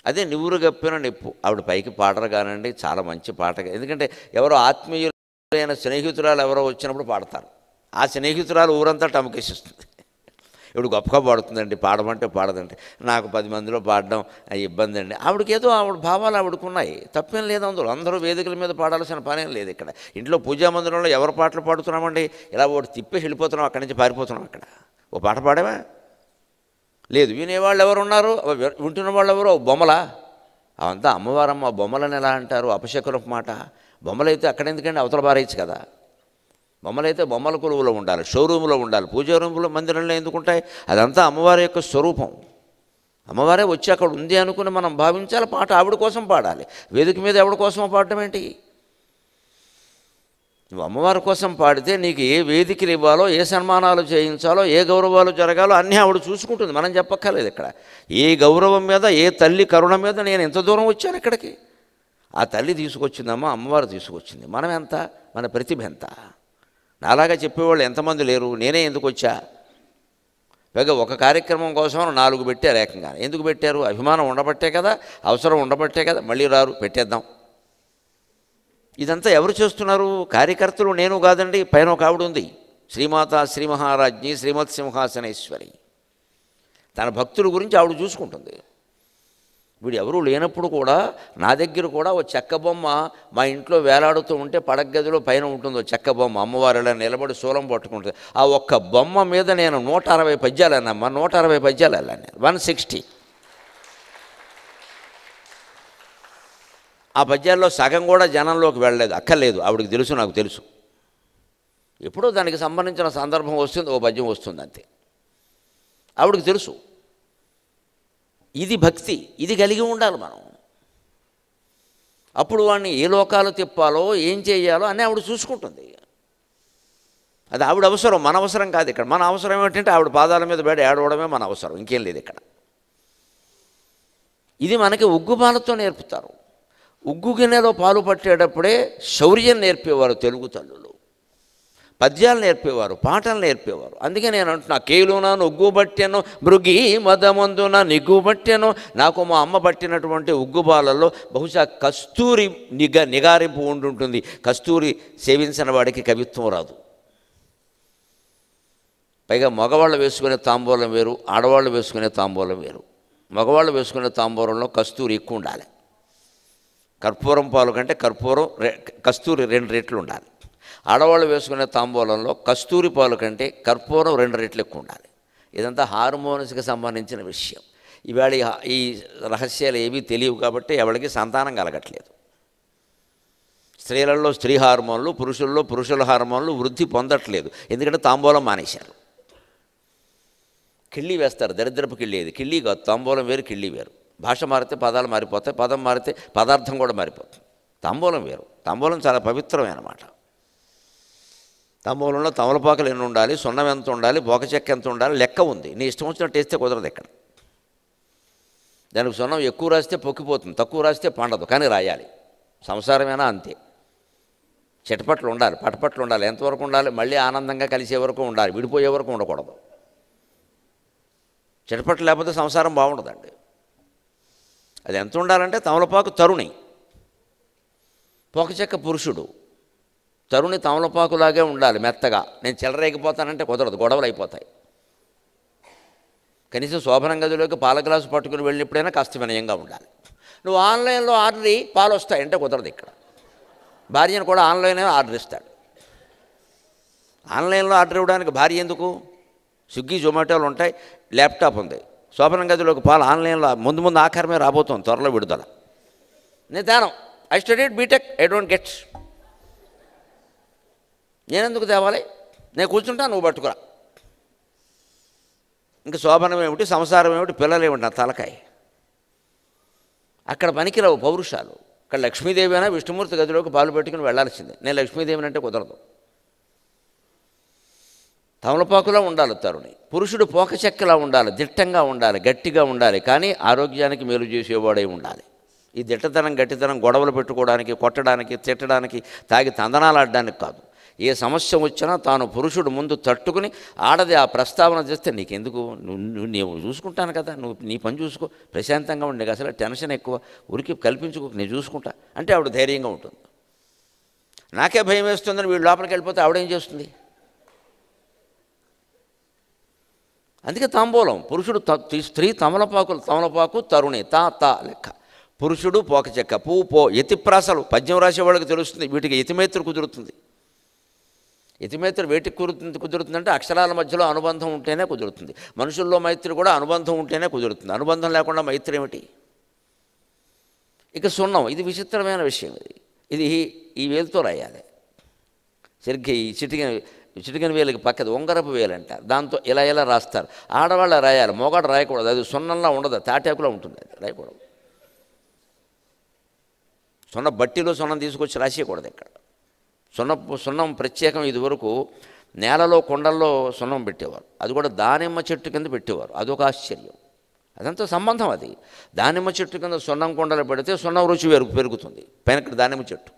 అదే నివురు గప్పిన నిప్పు. ఆవిడ పైకి పాడరు కానండి, చాలా మంచి పాట. ఎందుకంటే ఎవరో ఆత్మీయులైన స్నేహితురాలు ఎవరో వచ్చినప్పుడు పాడతారు. ఆ స్నేహితురాలు ఊరంతా టమకేసిస్తుంది. ఇప్పుడు గొప్పగా పాడుతుందండి, పాడమంటే పాడదండి, నాకు 10 మందిలో పాడడం ఇబ్బంది అండి. ఆవిడకేదో ఆవిడ భావాలు ఆవిడకున్నాయి, తప్పేం లేదు అందులో. అందరూ వేదికల మీద పాడాల్సిన పనేం లేదు. ఇక్కడ ఇంట్లో పూజా మందిరంలో ఎవరు పాటలు పాడుతున్నామండి, ఇలా ఒకటి తిప్పేసి వెళ్ళిపోతున్నాం, అక్కడి నుంచి పారిపోతున్నాం. అక్కడ ఓ పాట పాడేవా లేదు. వినేవాళ్ళు ఎవరు ఉన్నారు, వింటున్న వాళ్ళు ఎవరు, బొమ్మలా? అవంతా అమ్మవారమ్మ, బొమ్మలని ఎలా అంటారు? అపశకునపు మాట. బొమ్మలైతే అక్కడ ఎందుకండి, అవతల బారేయచ్చు కదా. బొమ్మలైతే బొమ్మల కొలువులో ఉండాలి, షోరూంలో ఉండాలి, పూజా రూములో మందిరంలో ఎందుకుంటాయి? అదంతా అమ్మవారి యొక్క స్వరూపం. అమ్మవారే వచ్చి అక్కడ ఉంది అనుకుని మనం భావించాలి. పాట ఆవిడ కోసం పాడాలి. వేదిక మీద ఎవరి కోసమో పాడటం ఏంటి? నువ్వు అమ్మవారి కోసం పాడితే నీకు ఏ వేదికలు ఇవ్వాలో, ఏ సన్మానాలు చేయించాలో, ఏ గౌరవాలు జరగాలో అన్నీ ఆవిడ చూసుకుంటుంది, మనం చెప్పక్కర్లేదు. ఇక్కడ ఏ గౌరవం మీద, ఏ తల్లి కరుణ మీద నేను ఎంత దూరం వచ్చాను ఇక్కడికి, ఆ తల్లి తీసుకొచ్చిందమ్మా, అమ్మవారు తీసుకొచ్చింది. మనం ఎంత, మన ప్రతిభ ఎంత? నాలాగా చెప్పేవాళ్ళు ఎంతమంది లేరు, నేనే ఎందుకు వచ్చా? పైగా ఒక కార్యక్రమం కోసం 4 పెట్టారు ఏకంగా. ఎందుకు పెట్టారు? అభిమానం ఉండబట్టే కదా, అవసరం ఉండబట్టే కదా. మళ్ళీ రారు, పెట్టేద్దాం. ఇదంతా ఎవరు చేస్తున్నారు? కార్యకర్తలు నేను కాదండి. పైన ఒక ఆవిడ ఉంది, శ్రీమాత శ్రీ మహారాజ్ఞి శ్రీమత్ సింహాసనేశ్వరి. తన భక్తుల గురించి ఆవిడ చూసుకుంటుంది. వీడు ఎవరూ లేనప్పుడు కూడా నా దగ్గర కూడా ఓ చెక్క బొమ్మ మా ఇంట్లో వేలాడుతూ ఉంటే, పడగదిలో పైన ఉంటుంది ఓ చెక్క బొమ్మ. అమ్మవారు ఇలా నిలబడి శూలం పట్టుకుంటుంది. ఆ ఒక్క బొమ్మ మీద నేను 160 పద్యాలు అన్నమ్మా. 160 పద్యాలు వెళ్ళాను నేను, 160. ఆ పద్యాల్లో సగం కూడా జనంలోకి వెళ్ళలేదు, అక్కర్లేదు. ఆవిడకి తెలుసు, నాకు తెలుసు. ఎప్పుడో దానికి సంబంధించిన సందర్భం వస్తుంది, ఓ పద్యం వస్తుంది అంతే. ఆవిడకి తెలుసు. ఇది భక్తి, ఇది కలిగి ఉండాలి మనం. అప్పుడు వాడిని ఏ లోకాలు తిప్పాలో, ఏం చేయాలో అని ఆవిడ చూసుకుంటుంది. అది ఆవిడ అవసరం, మన అవసరం కాదు. ఇక్కడ మన అవసరం ఏమిటంటే ఆవిడ పాదాల మీద బయట ఏడవడమే మన అవసరం, ఇంకేం లేదు ఇక్కడ. ఇది మనకి ఉగ్గుపాలతో నేర్పుతారు. ఉగ్గు గిన్నెలో పాలు పట్టేటప్పుడే శౌర్యం నేర్పేవారు తెలుగు తల్లులు. పద్యాలు నేర్పేవారు, పాటలు నేర్పేవారు. అందుకే నేను అంటున్నా, కేలున ఉగ్గు బట్టెను మృగి మదమందున నిగ్గు బట్టెను. నాకు మా అమ్మ పట్టినటువంటి ఉగ్గుబాలల్లో బహుశా కస్తూరి నిగారింపు ఉండుంటుంది. కస్తూరి సేవించిన వాడికి కవిత్వం రాదు. పైగా మగవాళ్ళు వేసుకునే తాంబూలం వేరు, ఆడవాళ్ళు వేసుకునే తాంబూలం వేరు. మగవాళ్ళు వేసుకునే తాంబూలంలో కస్తూరి ఎక్కువ ఉండాలి. కర్పూరం పాలు కంటే కస్తూరి 2 రెట్లు ఉండాలి. ఆడవాళ్ళు వేసుకునే తాంబూలంలో కస్తూరి పాలు కంటే కర్పూరం 2 రెట్లు ఎక్కువ ఉండాలి. ఇదంతా హార్మోన్స్కి సంబంధించిన విషయం. ఇవాళ ఈ రహస్యాలు ఏవీ తెలియవు కాబట్టి ఎవరికి సంతానం కలగట్లేదు. స్త్రీలలో స్త్రీ హార్మోన్లు, పురుషుల్లో పురుషుల హార్మోన్లు వృద్ధి పొందట్లేదు. ఎందుకంటే తాంబూలం మానేశారు. కిళ్ళీ వేస్తారు, దరిద్రపు కిళ్ళీ. ఇది కిళ్ళీ కాదు, తాంబూలం వేరు, కిళ్ళీ వేరు. భాష మారితే పదాలు మారిపోతాయి, పదం మారితే పదార్థం కూడా మారిపోతుంది. తాంబూలం వేరు. తాంబూలం చాలా పవిత్రమైన మాట. తాంబూలంలో తమలపాకులు ఎన్ని ఉండాలి, సున్నం ఎంత ఉండాలి, బోకచెక్క ఎంత ఉండాలి, లెక్క ఉంది. నీ ఇష్టం వచ్చినట్టు వేస్తే కుదరదు ఇక్కడ. దానికి సున్నం ఎక్కువ రాస్తే పొక్కిపోతుంది, తక్కువ రాస్తే పండదు, కానీ రాయాలి. సంసారమైనా అంతే. చిటపట్లు ఉండాలి, పటపట్లు ఉండాలి. ఎంతవరకు ఉండాలి? మళ్ళీ ఆనందంగా కలిసే వరకు ఉండాలి, విడిపోయే వరకు ఉండకూడదు. చిటపట్లు లేకపోతే సంసారం బాగుండదండి. అది ఎంత ఉండాలంటే తమలపాకు తరుణి, పోకచెక్క పురుషుడు. తరుణి తమలపాకులాగే ఉండాలి, మెత్తగా. నేను చెలరేగిపోతానంటే కుదరదు, గొడవలు అయిపోతాయి. కనీసం శోభనం గదిలోకి పాల గ్లాసు పట్టుకుని వెళ్ళినప్పుడైనా కాస్త వినయంగా ఉండాలి. నువ్వు ఆన్లైన్లో ఆర్డర్ పాలు వస్తాయంటే కుదరదు ఇక్కడ. భార్యను కూడా ఆన్లైన్లో ఆర్డర్ ఇస్తాడు. ఆన్లైన్లో ఆర్డర్ ఇవ్వడానికి భార్య ఎందుకు? స్విగ్గీ జొమాటోలు ఉంటాయి, ల్యాప్టాప్ ఉంది. శోభనం గదిలోకి పాలు ఆన్లైన్లో ముందు ఆఖరమే రాబోతుంది, త్వరలో విడుదల. నేను తేనం, I studied BTech, I don't get. నేనెందుకు తేవాలి? నేను కూర్చుంటా, నువ్వు పట్టుకురా. ఇంకా శోభనం ఏమిటి, సంసారం ఏమిటి, పిల్లలు ఏమిటి, నా తలకాయ. అక్కడ పనికిరావు పౌరుషాలు. ఇక్కడ లక్ష్మీదేవి అయినా విష్ణుమూర్తి గదిలోకి పాలు పెట్టుకుని వెళ్లాల్సిందే. నేను లక్ష్మీదేవిని అంటే కుదరదు. తమలపాకులా ఉండాలి తరుణి. పురుషుడు పోక చెక్కలా ఉండాలి, దిట్టంగా ఉండాలి, గట్టిగా ఉండాలి, కానీ ఆరోగ్యానికి మేలు చేసేవాడై ఉండాలి. ఈ దిట్టతనం గట్టితనం గొడవలు పెట్టుకోవడానికి, కొట్టడానికి, తిట్టడానికి, తాగి తందనాలు ఆడడానికి కాదు. ఏ సమస్య వచ్చినా తాను పురుషుడు ముందు తట్టుకుని ఆడది ఆ ప్రస్తావన చేస్తే నీకెందుకు, నేను చూసుకుంటాను కదా, నువ్వు నీ పని చూసుకో, ప్రశాంతంగా ఉండే, అసలు టెన్షన్ ఎక్కువ, ఉరికి కల్పించుకో, నేను చూసుకుంటా అంటే ఆవిడ ధైర్యంగా ఉంటుంది. నాకే భయం వేస్తుందని వీడు లోపలికి వెళ్ళిపోతే ఆవిడేం చేస్తుంది? అందుకే తాంబూలం. పురుషుడు స్త్రీ తమలపాకు తరుణి తా లెక్క. పురుషుడు పోక చెక్క, పో యతిప్రాసలు పద్యం రాసేవాళ్ళకి తెలుస్తుంది. వీటికి యతిమైత్రి కుదురుతుంది. యతిమైత్రి వేటికి కుదురుతుందంటే అక్షరాల మధ్యలో అనుబంధం ఉంటేనే కుదురుతుంది. మనుషుల్లో మైత్రి కూడా అనుబంధం ఉంటేనే కుదురుతుంది. అనుబంధం లేకుండా మైత్రి ఏమిటి? ఇక సున్నం, ఇది విచిత్రమైన విషయం. ఇది ఈ వేలుతో రాయాలి. సరిగ్గా ఈ చిటికెన వేలుకి పక్కది ఉంగరపు వేలు అంటారు. దాంతో ఇలా రాస్తారు. ఆడవాళ్ళ రాయాలి, మోగాడు రాయకూడదు. అది సున్నంలా ఉండదు, తాటాకులా ఉంటుంది, అది రాయకూడదు. బట్టిలో సున్నం తీసుకొచ్చి రాసేయకూడదు ఇక్కడ. సున్నం ప్రత్యేకం. ఇదివరకు నేలలో కొండల్లో సున్నం పెట్టేవారు. అది కూడా దానిమ్మ చెట్టు కింద పెట్టేవారు. అదొక ఆశ్చర్యం. అదంతా సంబంధం. అది దానిమ్మ చెట్టు కింద సున్నం కొండలు పెడితే సున్నం రుచి పెరుగుతుంది. పైన ఇక్కడ దానిమ్మ చెట్టు,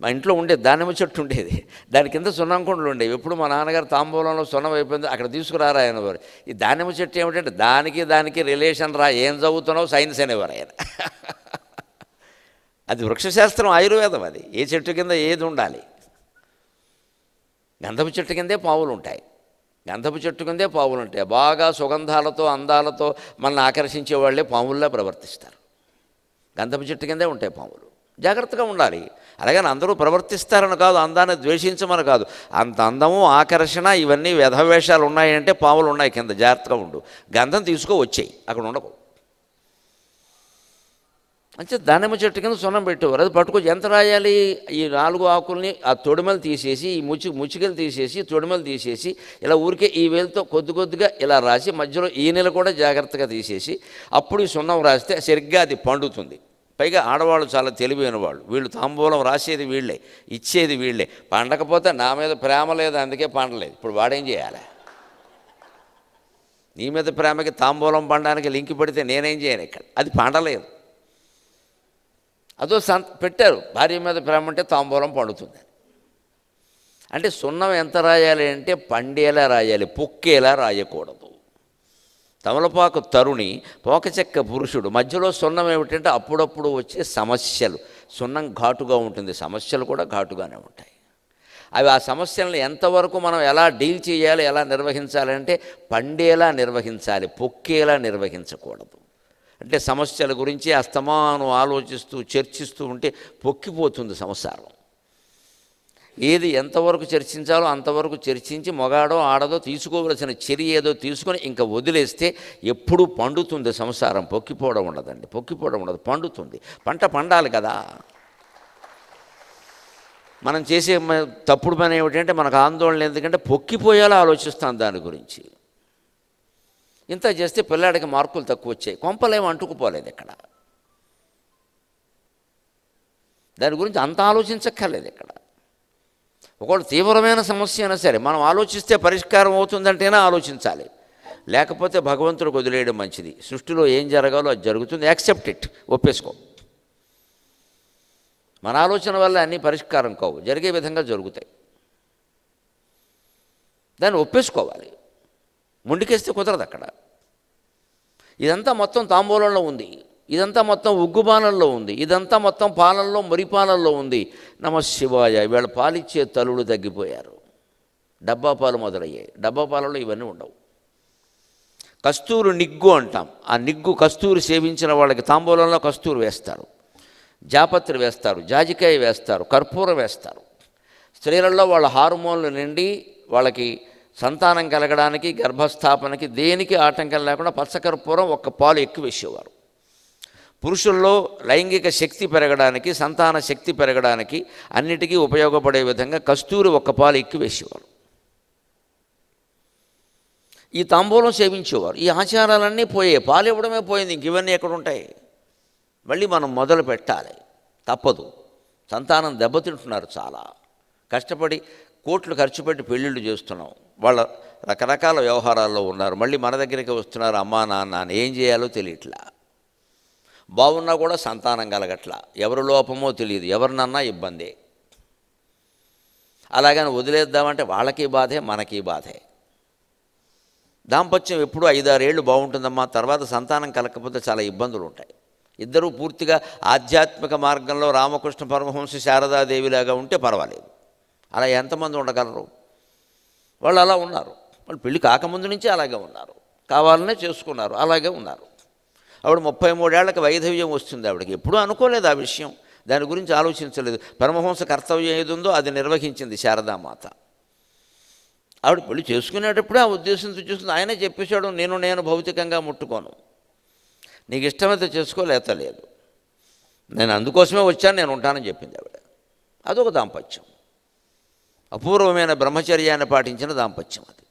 మా ఇంట్లో ఉండేది దానిమ్మ చెట్టు ఉండేది, దాని కింద సున్నం కొండలు ఉండేవి. ఎప్పుడు మా నాన్నగారు తాంబూలంలో సున్నం అయిపోయింది, అక్కడ తీసుకురారా అనేవారు. ఈ దానిమ్మ చెట్టు ఏమిటంటే దానికి రిలేషన్ రా, ఏం చదువుతున్నావు సైన్స్ అనేవారు ఆయన. అది వృక్షశాస్త్రం, ఆయుర్వేదం. అది ఏ చెట్టు కింద ఏది ఉండాలి. గంధపు చెట్టు కిందే పావులు ఉంటాయి. బాగా సుగంధాలతో అందాలతో మనల్ని ఆకర్షించే వాళ్ళే పాముల్లా ప్రవర్తిస్తారు. గంధపు చెట్టు కిందే ఉంటాయి పాములు. జాగ్రత్తగా ఉండాలి. అలాగని అందరూ ప్రవర్తిస్తారని కాదు, అందాన్ని ద్వేషించమని కాదు. అంత అందము, ఆకర్షణ, ఇవన్నీ వ్యధవేషాలు ఉన్నాయంటే పాములు ఉన్నాయి కింద, జాగ్రత్తగా ఉండు. గంధం తీసుకో వచ్చేయి, అక్కడ ఉండకు. అంటే దానిమ్మ చెట్టు కింద సున్నం పెట్టేవారు. అది పట్టుకొచ్చి ఎంత రాయాలి? ఈ 4 ఆకుల్ని ఆ తొడిమలు తీసేసి, ఈ ముచ్చికలు తీసేసి, తొడిమలు తీసేసి, ఇలా ఊరికే ఈ వేలుతో కొద్దిగా ఇలా రాసి, మధ్యలో ఈనెలు కూడా జాగ్రత్తగా తీసేసి, అప్పుడు ఈ సున్నం రాస్తే సరిగ్గా అది పండుతుంది. పైగా ఆడవాళ్ళు చాలా తెలివైన వాళ్ళు. వీళ్ళు తాంబూలం రాసేది వీళ్ళే, ఇచ్చేది వీళ్ళే. పండకపోతే నా మీద ప్రేమ లేదు, అందుకే పండలేదు. ఇప్పుడు వాడేం చేయాలి? నీ మీద ప్రేమకి తాంబూలం పండడానికి లింక్ పెడితే నేనేం చేయను ఇక్కడ? అది పండలేదు. అదో పెట్టారు, భార్య మీద ప్రేమ అంటే తాంబూలం పండుతుంది. అంటే సున్నం ఎంత రాయాలి అంటే పండేలా రాయాలి, పొక్కేలా రాయకూడదు. తమలపాకు తరుణి, పోకచెక్క పురుషుడు. మధ్యలో సున్నం ఏమిటంటే అప్పుడప్పుడు వచ్చే సమస్యలు. సున్నం ఘాటుగా ఉంటుంది, సమస్యలు కూడా ఘాటుగానే ఉంటాయి. అవి ఆ సమస్యలను ఎంతవరకు మనం ఎలా డీల్ చేయాలి, ఎలా నిర్వహించాలి అంటే పండేలా నిర్వహించాలి, పొక్కేలా నిర్వహించకూడదు. అంటే సమస్యల గురించి అస్తమానం ఆలోచిస్తూ చర్చిస్తూ ఉంటే పొక్కిపోతుంది సంసారం. ఏది ఎంతవరకు చర్చించాలో అంతవరకు చర్చించి మగాడో ఆడదో తీసుకోవలసిన చర్య ఏదో తీసుకొని ఇంకా వదిలేస్తే ఎప్పుడూ పండుతుంది సంసారం. పొక్కిపోవడం ఉండదండి, పొక్కిపోవడం ఉండదు, పండుతుంది. పంట పండాలి కదా. మనం చేసే తప్పుడు పని ఏమిటంటే మనకు ఆందోళన, ఎందుకంటే పొక్కిపోయేలా ఆలోచిస్తాం దాని గురించి. ఇంత చేస్తే పిల్లాడికి మార్కులు తక్కువ వచ్చాయి, కొంపలేమో అంటుకుపోలేదు ఇక్కడ. దాని గురించి అంత ఆలోచించక్కర్లేదు ఇక్కడ. ఒకవేళ తీవ్రమైన సమస్య అయినా సరే మనం ఆలోచిస్తే పరిష్కారం అవుతుందంటేనే ఆలోచించాలి, లేకపోతే భగవంతుడికి వదిలేయడం మంచిది. సృష్టిలో ఏం జరగాలో అది జరుగుతుంది, యాక్సెప్ట్ ఇట్, ఒప్పేసుకో. మన ఆలోచన వల్ల అన్నీ పరిష్కారం కావు, జరిగే విధంగా జరుగుతాయి. దాన్ని ఒప్పేసుకోవాలి, ముందుకేస్తే కుదరదు అక్కడ. ఇదంతా మొత్తం తాంబూలంలో ఉంది, ఇదంతా మొత్తం ఉగ్గుపాలల్లో ఉంది, ఇదంతా మొత్తం పాలల్లో మురిపాలల్లో ఉంది. నమ శివాయ. వీళ్ళ పాలిచ్చే తల్లులు తగ్గిపోయారు, డబ్బా పాలు మొదలయ్యాయి. డబ్బా పాలలో ఇవన్నీ ఉండవు. కస్తూరు నిగ్గు అంటాం. ఆ నిగ్గు కస్తూరి సేవించిన వాళ్ళకి తాంబూలంలో కస్తూరు వేస్తారు, జాపత్రి వేస్తారు, జాజికాయ వేస్తారు, కర్పూరం వేస్తారు. స్త్రీలలో వాళ్ళ హార్మోన్లు నిండి వాళ్ళకి సంతానం కలగడానికి, గర్భస్థాపనకి, దేనికి ఆటంకం లేకుండా పచ్చకర్పూరం ఒక్క పాలు ఎక్కువ వేసేవారు. పురుషుల్లో లైంగిక శక్తి పెరగడానికి, సంతాన శక్తి పెరగడానికి అన్నిటికీ ఉపయోగపడే విధంగా కస్తూరి ఒక్క పాలు ఎక్కువ వేసేవారు. ఈ తాంబూలం సేవించేవారు. ఈ ఆచారాలన్నీ పోయాయి, పాలు ఇవ్వడమే పోయింది, ఇంక ఇవన్నీ ఎక్కడుంటాయి? మళ్ళీ మనం మొదలు పెట్టాలి, తప్పదు. సంతానం దెబ్బతింటున్నారు చాలా కష్టపడి. కోట్లు ఖర్చు పెట్టి పెళ్ళిళ్ళు చేస్తున్నాం, వాళ్ళ రకరకాల వ్యవహారాల్లో ఉన్నారు, మళ్ళీ మన దగ్గరికి వస్తున్నారు అమ్మా నాన్న అని. ఏం చేయాలో తెలియట్లా. బాగున్నా కూడా సంతానం కలగట్లా, ఎవరి లోపమో తెలియదు, ఎవరినన్నా ఇబ్బందే. అలాగని వదిలేద్దామంటే వాళ్ళకి బాధే, మనకి బాధే. దాంపత్యం ఎప్పుడూ 5-6 ఏళ్ళు బాగుంటుందమ్మా, తర్వాత సంతానం కలగకపోతే చాలా ఇబ్బందులు ఉంటాయి. ఇద్దరూ పూర్తిగా ఆధ్యాత్మిక మార్గంలో రామకృష్ణ పరమహంస శారదాదేవిలాగా ఉంటే పర్వాలేదు. అలా ఎంతమంది ఉండగలరు? వాళ్ళు అలా ఉన్నారు. వాళ్ళు పెళ్లి కాకముందు నుంచి అలాగే ఉన్నారు, కావాలనే చేసుకున్నారు, అలాగే ఉన్నారు. ఆవిడ 33 ఏళ్లకు వైధవ్యం వస్తుంది. ఆవిడకి ఎప్పుడూ అనుకోలేదు ఆ విషయం, దాని గురించి ఆలోచించలేదు. పరమహంస కర్తవ్యం ఏది ఉందో అది నిర్వహించింది శారదామాత. ఆవిడ పెళ్లి చేసుకునేటప్పుడే ఆ ఉద్దేశంతో చూస్తుంది. ఆయనే చెప్పేశాడు, నేను భౌతికంగా ముట్టుకోను, నీకు ఇష్టమైతే చేసుకో, లేత లేదు, నేను అందుకోసమే వచ్చాను, నేను ఉంటానని చెప్పింది ఆవిడ. అదొక దాంపత్యం, అపూర్వమైన బ్రహ్మచర్యాన్ని పాటించిన దాంపత్యం అది.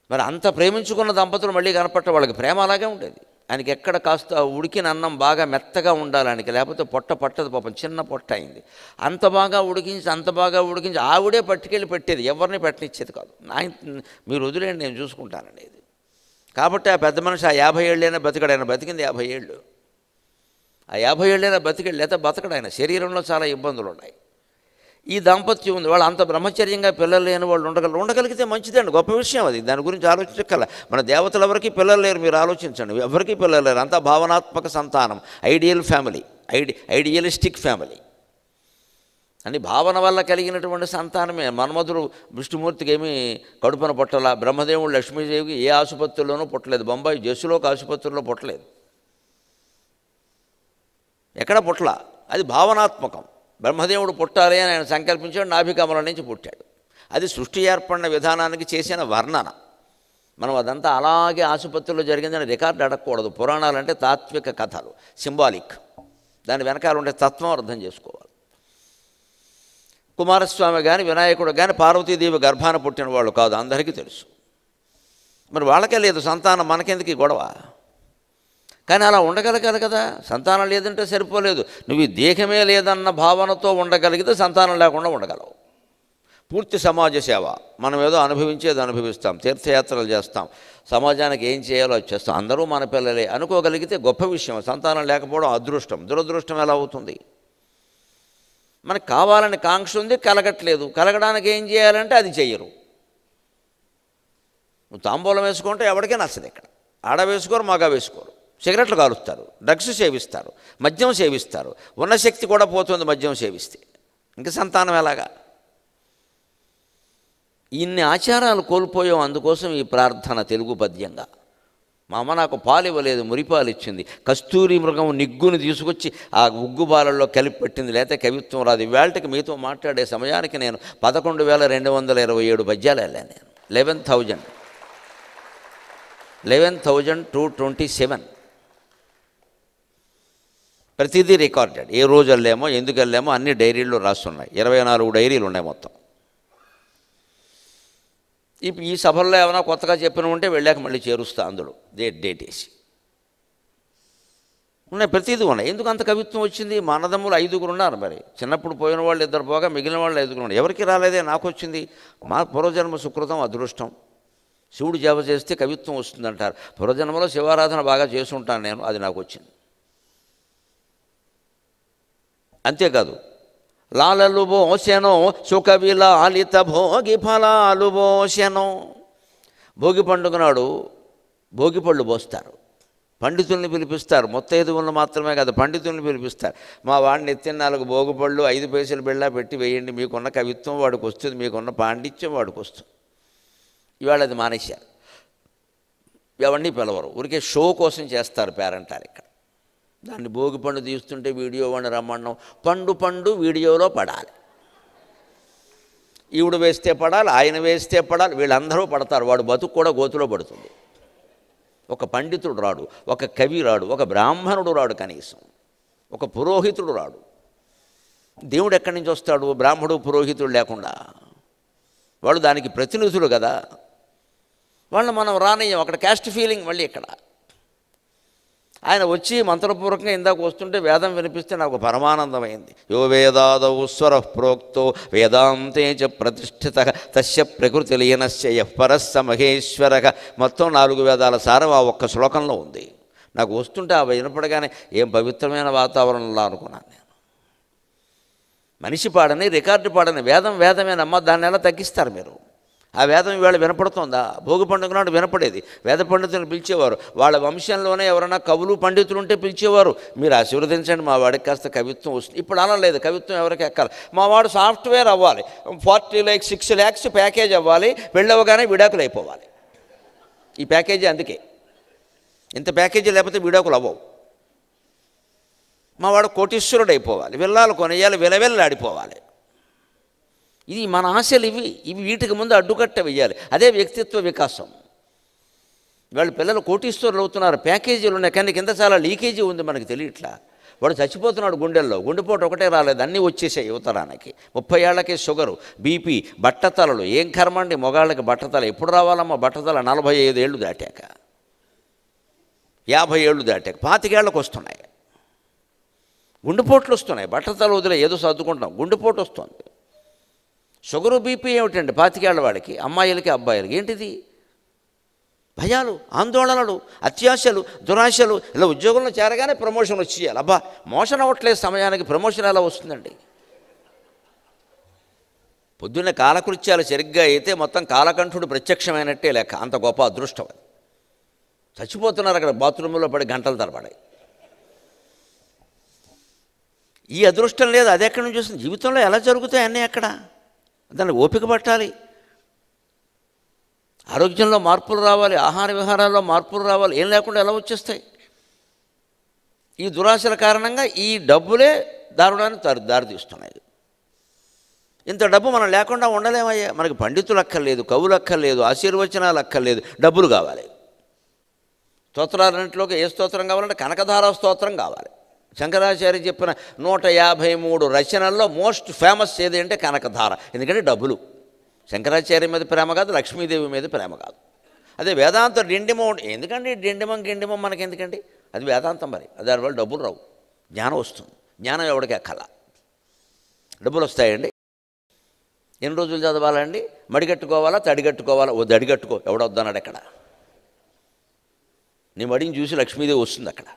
మరి అంత ప్రేమించుకున్న దంపతులు మళ్ళీ కనపట్ట, వాళ్ళకి ప్రేమ అలాగే ఉండేది. ఆయనకి ఎక్కడ కాస్త ఉడికిన అన్నం బాగా మెత్తగా ఉండాలి ఆయనకి, లేకపోతే పొట్ట పట్టదు, పాపం చిన్న పొట్ట అయింది. అంత బాగా ఉడికించి ఆవిడే పట్టుకెళ్ళి పెట్టేది, ఎవరిని పెట్టనిచ్చేది కాదు. మీరు వదిలేండి, నేను చూసుకుంటానండి. కాబట్టి ఆ పెద్ద మనిషి ఆ 50 ఏళ్ళైనా బతికాడు. ఆయన బతికింది 50 ఏళ్ళు. ఆ 50 ఏళ్ళైనా బతికాడు, లేకపోతే బతకడు. ఆయన శరీరంలో చాలా ఇబ్బందులు ఉన్నాయి. ఈ దాంపత్యం ఉంది, వాళ్ళు అంత బ్రహ్మచర్యంగా పిల్లలు లేని వాళ్ళు ఉండగలిగితే మంచిదండి, గొప్ప విషయం అది. దాని గురించి ఆలోచించక్కల. మన దేవతలు ఎవరికి పిల్లలు లేరు, మీరు ఆలోచించండి, ఎవరికి పిల్లలు లేరు. అంతా భావనాత్మక సంతానం, ఐడియల్ ఫ్యామిలీ, ఐడియలిస్టిక్ ఫ్యామిలీ అని భావన వల్ల కలిగినటువంటి సంతానమే. మన్మధుడు విష్ణుమూర్తికి ఏమీ కడుపున పుట్టల, బ్రహ్మదేవుడు లక్ష్మీదేవికి ఏ ఆసుపత్రిలోనూ పుట్టలేదు, బొంబాయి జస్సులోకి ఆసుపత్రిలో పుట్టలేదు, ఎక్కడ పుట్టల. అది భావనాత్మకం. బ్రహ్మదేవుడు పుట్టాలి అని ఆయన సంకల్పించాడు, నాభికమల నుంచి పుట్టాడు. అది సృష్టి ఏర్పడిన విధానానికి చేసిన వర్ణన. మనం అదంతా అలాగే ఆసుపత్రిలో జరిగిందని రికార్డు అడగకూడదు. పురాణాలు అంటే తాత్విక కథలు, సింబాలిక్, దాని వెనకాల ఉండే తత్వం అర్థం చేసుకోవాలి. కుమారస్వామి కానీ వినాయకుడు కానీ పార్వతీదేవి గర్భాన పుట్టిన వాళ్ళు కాదు, అందరికీ తెలుసు. మరి వాళ్ళకే లేదు సంతానం, మనకెందుకు ఈ గొడవ? కానీ అలా ఉండగలగాలి కదా. సంతానం లేదంటే సరిపోలేదు. నువ్వు ఈ దేహమే లేదన్న భావనతో ఉండగలిగితే సంతానం లేకుండా ఉండగలవు. పూర్తి సమాజ సేవ, మనం ఏదో అనుభవించేది అనుభవిస్తాం, తీర్థయాత్రలు చేస్తాం, సమాజానికి ఏం చేయాలో అది చేస్తాం, అందరూ మన పిల్లలే అనుకోగలిగితే గొప్ప విషయం. సంతానం లేకపోవడం అదృష్టం. దురదృష్టం ఎలా అవుతుంది? మనకు కావాలని కాంక్ష ఉంది, కలగట్లేదు. కలగడానికి ఏం చేయాలంటే అది చెయ్యరు. నువ్వు తాంబూలం వేసుకుంటే ఎవరికీ నచ్చదు. ఇక్కడ ఆడ వేసుకోరు, మగ వేసుకోరు. సిగరెట్లు కాలుస్తారు, డ్రగ్స్ సేవిస్తారు, మద్యం సేవిస్తారు. ఉన్న శక్తి కూడా పోతుంది మద్యం సేవిస్తే. ఇంక సంతానం ఎలాగా? ఇన్ని ఆచారాలు కోల్పోయాం. అందుకోసం ఈ ప్రార్థన తెలుగు పద్యంగా. మా అమ్మ నాకు పాలు ఇవ్వలేదు, మురిపాలు ఇచ్చింది. కస్తూరి మృగం నిగ్గుని తీసుకొచ్చి ఆ ఉగ్గు బాలల్లో కలిపి పెట్టింది, లేకపోతే కవిత్వం రాదు. ఇవాళకి మీతో మాట్లాడే సమయానికి నేను 11,227 పద్యాలు వెళ్ళాను. నేను 11,227 ప్రతిదీ రికార్డెడ్. ఏ రోజు వెళ్ళామో, ఎందుకు వెళ్ళామో అన్ని డైరీల్లో రాస్తున్నాయి. 24 డైరీలు ఉన్నాయి మొత్తం. ఈ సభల్లో ఏమైనా కొత్తగా చెప్పిన ఉంటే వెళ్ళాక మళ్ళీ చేరుస్తా, అందులో డేట్ వేసి ఉన్నాయి. ప్రతిదీ ఉన్నాయి. ఎందుకు అంత కవిత్వం వచ్చింది? మా అన్నదమ్ములు 5గురు ఉన్నారు. మరి చిన్నప్పుడు పోయిన వాళ్ళు 2 పోగా మిగిలిన వాళ్ళు 5గురు ఉన్నారు. ఎవరికి రాలేదే, నాకు వచ్చింది. మా పూర్వజన్మ సుకృతం, అదృష్టం. శివుడు జప చేస్తే కవిత్వం వస్తుందంటారు. పూర్వజన్మలో శివారాధన బాగా చేసుంటాను నేను, అది నాకు వచ్చింది. అంతేకాదు, లాలలు బోసెనో సుఖవిలాలిత భోగి ఫలాలు బోసెనో. భోగి పండుగ నాడు భోగిపళ్ళు పోస్తారు, పండితుల్ని పిలిపిస్తారు. ముత్తైదువులను మాత్రమే కాదు, పండితుల్ని పిలిపిస్తారు. మా వాడిని ఎత్తిన 4 భోగిపళ్ళు 5 పైసలు బిళ్ళ పెట్టి వేయండి, మీకున్న కవిత్వం వాడికి వస్తుంది, మీకున్న పాండిత్యం వాడికి వస్తుంది. ఇవాళ అది మానేశారు. ఎవరిని పిలవరు, ఊరికే షో కోసం చేస్తారు పేరంటారు. ఇక్కడ దాన్ని భోగి పండు తీస్తుంటే వీడియో వాడిని రమ్మడం. పండు వీడియోలో పడాలి. ఈవిడ వేస్తే పడాలి, ఆయన వేస్తే పడాలి, వీళ్ళందరూ పడతారు. వాడు బతుకు కూడా గోతులో పడుతుంది. ఒక పండితుడు రాడు, ఒక కవి రాడు, ఒక బ్రాహ్మణుడు రాడు, కనీసం ఒక పురోహితుడు రాడు. దేవుడు ఎక్కడి నుంచి వస్తాడు బ్రాహ్మడు పురోహితుడు లేకుండా? వాళ్ళు దానికి ప్రతినిధులు కదా. వాళ్ళని మనం రానియ్యం. అక్కడ క్యాస్ట్ ఫీలింగ్ మళ్ళీ ఇక్కడ. ఆయన వచ్చి మంత్రపూర్వకంగా ఇందాక వస్తుంటే వేదం వినిపిస్తే నాకు పరమానందమైంది. యో వేదాదౌ స్వర ప్రోక్తో వేదాంతే చ ప్రతిష్ఠిత తస్య ప్రకృతి లీనస్య యః పరస్స మహేశ్వరః. మొత్తం 4 వేదాల సారం ఆ ఒక్క శ్లోకంలో ఉంది. నాకు వస్తుంటే ఆ వినపడగానే ఏం పవిత్రమైన వాతావరణంలో అనుకున్నాను నేను. మనిషి పాడని రికార్డు పాడని వేదం వేదమేనమ్మా, దాన్ని ఎలా తగ్గిస్తారు మీరు? ఆ వేదం ఇవాళ వినపడుతోందా? భోగి పండుగ నాడు వినపడేది. వేద పండితులను పిలిచేవారు. వాళ్ళ వంశంలోనే ఎవరైనా కవులు పండితులు ఉంటే పిలిచేవారు. మీరు ఆశీర్వదించండి, మా వాడికి కాస్త కవిత్వం వస్తుంది. ఇప్పుడు అలా లేదు, కవిత్వం ఎవరికి ఎక్కాలి. మా వాడు సాఫ్ట్వేర్ అవ్వాలి, 40 lakhs 6 lakhs ప్యాకేజ్ అవ్వాలి, వెళ్ళవగానే విడాకులు అయిపోవాలి. ఈ ప్యాకేజీ అందుకే. ఇంత ప్యాకేజీ లేకపోతే విడాకులు అవ్వవు. మా వాడు కోటీశ్వరుడు అయిపోవాలి, విల్లాలు కొనేయాలి, విలవిల్లాడిపోవాలి. ఇది మన ఆశలు. ఇవి వీటికి ముందు అడ్డుకట్ట వెయ్యాలి. అదే వ్యక్తిత్వ వికాసం. వాళ్ళ పిల్లలు కోటీశ్వరులు అవుతున్నారు, ప్యాకేజీలు ఉన్నాయి, కానీ కింద చాలా లీకేజీ ఉంది, మనకి తెలియట్లా. వాడు చచ్చిపోతున్నాడు గుండెల్లో, గుండెపోటు ఒకటే రాలేదు, అన్నీ వచ్చేసాయి యువతరానికి. 30 ఏళ్లకే షుగరు, బీపీ, బట్టతలలు. ఏం కర్మండి మొగాళ్ళకి బట్టతల? ఎప్పుడు రావాలమ్మా బట్టతల? 45 ఏళ్ళు దాటాక, 50 ఏళ్ళు దాటాక, 25 ఏళ్ళకు వస్తున్నాయి. గుండెపోట్లు వస్తున్నాయి. బట్టతల వదిలే ఏదో సర్దుకుంటాం, గుండెపోటు వస్తుంది. షుగరు బీపీ ఏమిటండి 25 ఏళ్ల వాడికి, అమ్మాయిలకి అబ్బాయిలకి? ఏంటిది? భయాలు, ఆందోళనలు, అత్యాశలు, దురాశలు. ఇలా ఉద్యోగంలో చేరగానే ప్రమోషన్ వచ్చేయాలి. అబ్బా, మోషన్ అవ్వట్లేదు సమయానికి, ప్రమోషన్ ఎలా వస్తుందండి? పొద్దున్నే కాలకృత్యాలు సరిగ్గా అయితే మొత్తం కాలకంఠుడు ప్రత్యక్షమైనట్టే లెక్క. అంత గొప్ప అదృష్టం అది. చచ్చిపోతున్నారు అక్కడ బాత్రూంలో పడి గంటలు తరబడాయి. ఈ అదృష్టం లేదు, అది ఎక్కడి నుంచి వస్తుంది? జీవితంలో ఎలా జరుగుతాయి అన్నీ అక్కడ. దాన్ని ఓపిక పట్టాలి. ఆరోగ్యంలో మార్పులు రావాలి, ఆహార విహారాల్లో మార్పులు రావాలి. ఏం లేకుండా ఎలా వచ్చేస్తాయి? ఈ దురాశల కారణంగా ఈ డబ్బులే దారుణాన్ని దారితీస్తున్నాయి. ఇంత డబ్బు మనం లేకుండా ఉండలేమయ్యా. మనకి పండితులు అక్కర్లేదు, కవులు అక్కర్లేదు, ఆశీర్వచనాలు అక్కర్లేదు, డబ్బులు కావాలి. స్తోత్రాలన్నింటిలోకి ఏ స్తోత్రం కావాలంటే కనకధార స్తోత్రం కావాలి. శంకరాచార్య చెప్పిన 153 రచనల్లో మోస్ట్ ఫేమస్ ఏది అంటే కనకధార. ఎందుకంటే డబ్బులు. శంకరాచార్య మీద ప్రేమ కాదు, లక్ష్మీదేవి మీద ప్రేమ కాదు. అదే వేదాంతం డిండిమం. ఎందుకండి డిండిమం గిండిమం మనకి ఎందుకండి? అది వేదాంతం. మరి దానివల్ల డబ్బులు రావు, జ్ఞానం వస్తుంది. జ్ఞానం ఎవడికి ఎక్కల. డబ్బులు వస్తాయండి. ఎన్ని రోజులు చదవాలండి? మడిగట్టుకోవాలా, తడిగట్టుకోవాలా? ఓ దడిగట్టుకో, ఎవడొద్దన్నాడు ఎక్కడ? నీ మడిని చూసి లక్ష్మీదేవి వస్తుంది అక్కడ.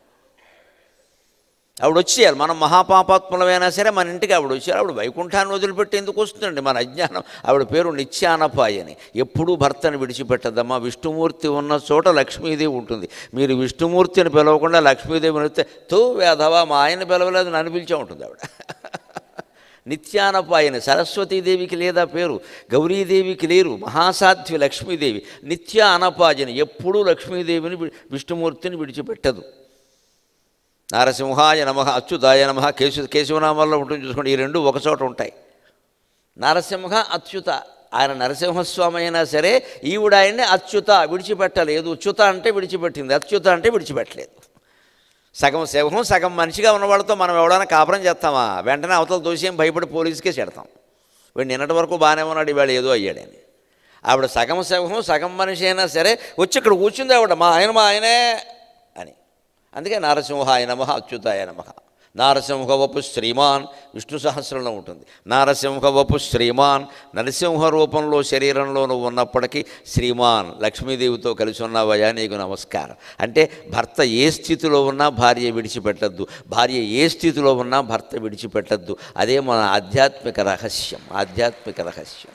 ఆవిడ వచ్చేయాలి. మనం మహాపాపాత్ములమైనా సరే మన ఇంటికి ఆవిడ వచ్చేయాలి. ఆవిడ వైకుంఠాన్ని వదిలిపెట్టి ఎందుకు వస్తుందండి? మన అజ్ఞానం. ఆవిడ పేరు నిత్యానపాయని. ఎప్పుడూ భర్తను విడిచిపెట్టదమ్మా. విష్ణుమూర్తి ఉన్న చోట లక్ష్మీదేవి ఉంటుంది. మీరు విష్ణుమూర్తిని పిలవకుండా లక్ష్మీదేవిని వస్తే తో వేధవా, మా ఆయన పిలవలేదు నన్ను పిలిచే ఉంటుంది ఆవిడ. నిత్యానపాయని. సరస్వతీదేవికి లేదా పేరు, గౌరీదేవికి లేరు, మహాసాధ్వి లక్ష్మీదేవి. నిత్య అనపాయని. ఎప్పుడూ లక్ష్మీదేవిని విష్ణుమూర్తిని విడిచిపెట్టదు. నారసింహాయ నమః, అచ్యుతాయ నమః, కేశవనామాల్లో ఉంటుంది చూసుకోండి. ఈ రెండు ఒకచోట ఉంటాయి. నరసింహ అచ్యుత. ఆయన నరసింహస్వామి అయినా సరే ఈవిడ ఆయన్ని అచ్యుత విడిచిపెట్టలేదు. చ్యుత అంటే విడిచిపెట్టింది, అచ్యుత అంటే విడిచిపెట్టలేదు. సగం సింహం సగం మనిషిగా ఉన్నవాళ్ళతో మనం ఎవడైనా కాపురం చేస్తామా? వెంటనే అవతల దోషం భయపడి పోలీసుకే చెడతాం. వీడు నిన్నటి వరకు బాగానే ఉన్నాడు, ఇవాళ ఏదో అయ్యాడని. ఆవిడ సగం సింహం సగం మనిషి అయినా సరే వచ్చి ఇక్కడ కూర్చుంది ఆవిడ, మా ఆయనే అని. అందుకే నారసింహాయ నమః, అచ్యుతాయ నమః. నారసింహ వపు శ్రీమాన్ విష్ణు సహస్రంలో ఉంటుంది. నారసింహ వపు శ్రీమాన్, నరసింహ రూపంలో శరీరంలోనూ ఉన్నప్పటికీ శ్రీమాన్, లక్ష్మీదేవితో కలిసి ఉన్నావయ్యా నీకు నమస్కారం. అంటే భర్త ఏ స్థితిలో ఉన్నా భార్య విడిచిపెట్టద్దు, భార్య ఏ స్థితిలో ఉన్నా భర్త విడిచిపెట్టద్దు. అదే మన ఆధ్యాత్మిక రహస్యం. ఆధ్యాత్మిక రహస్యం.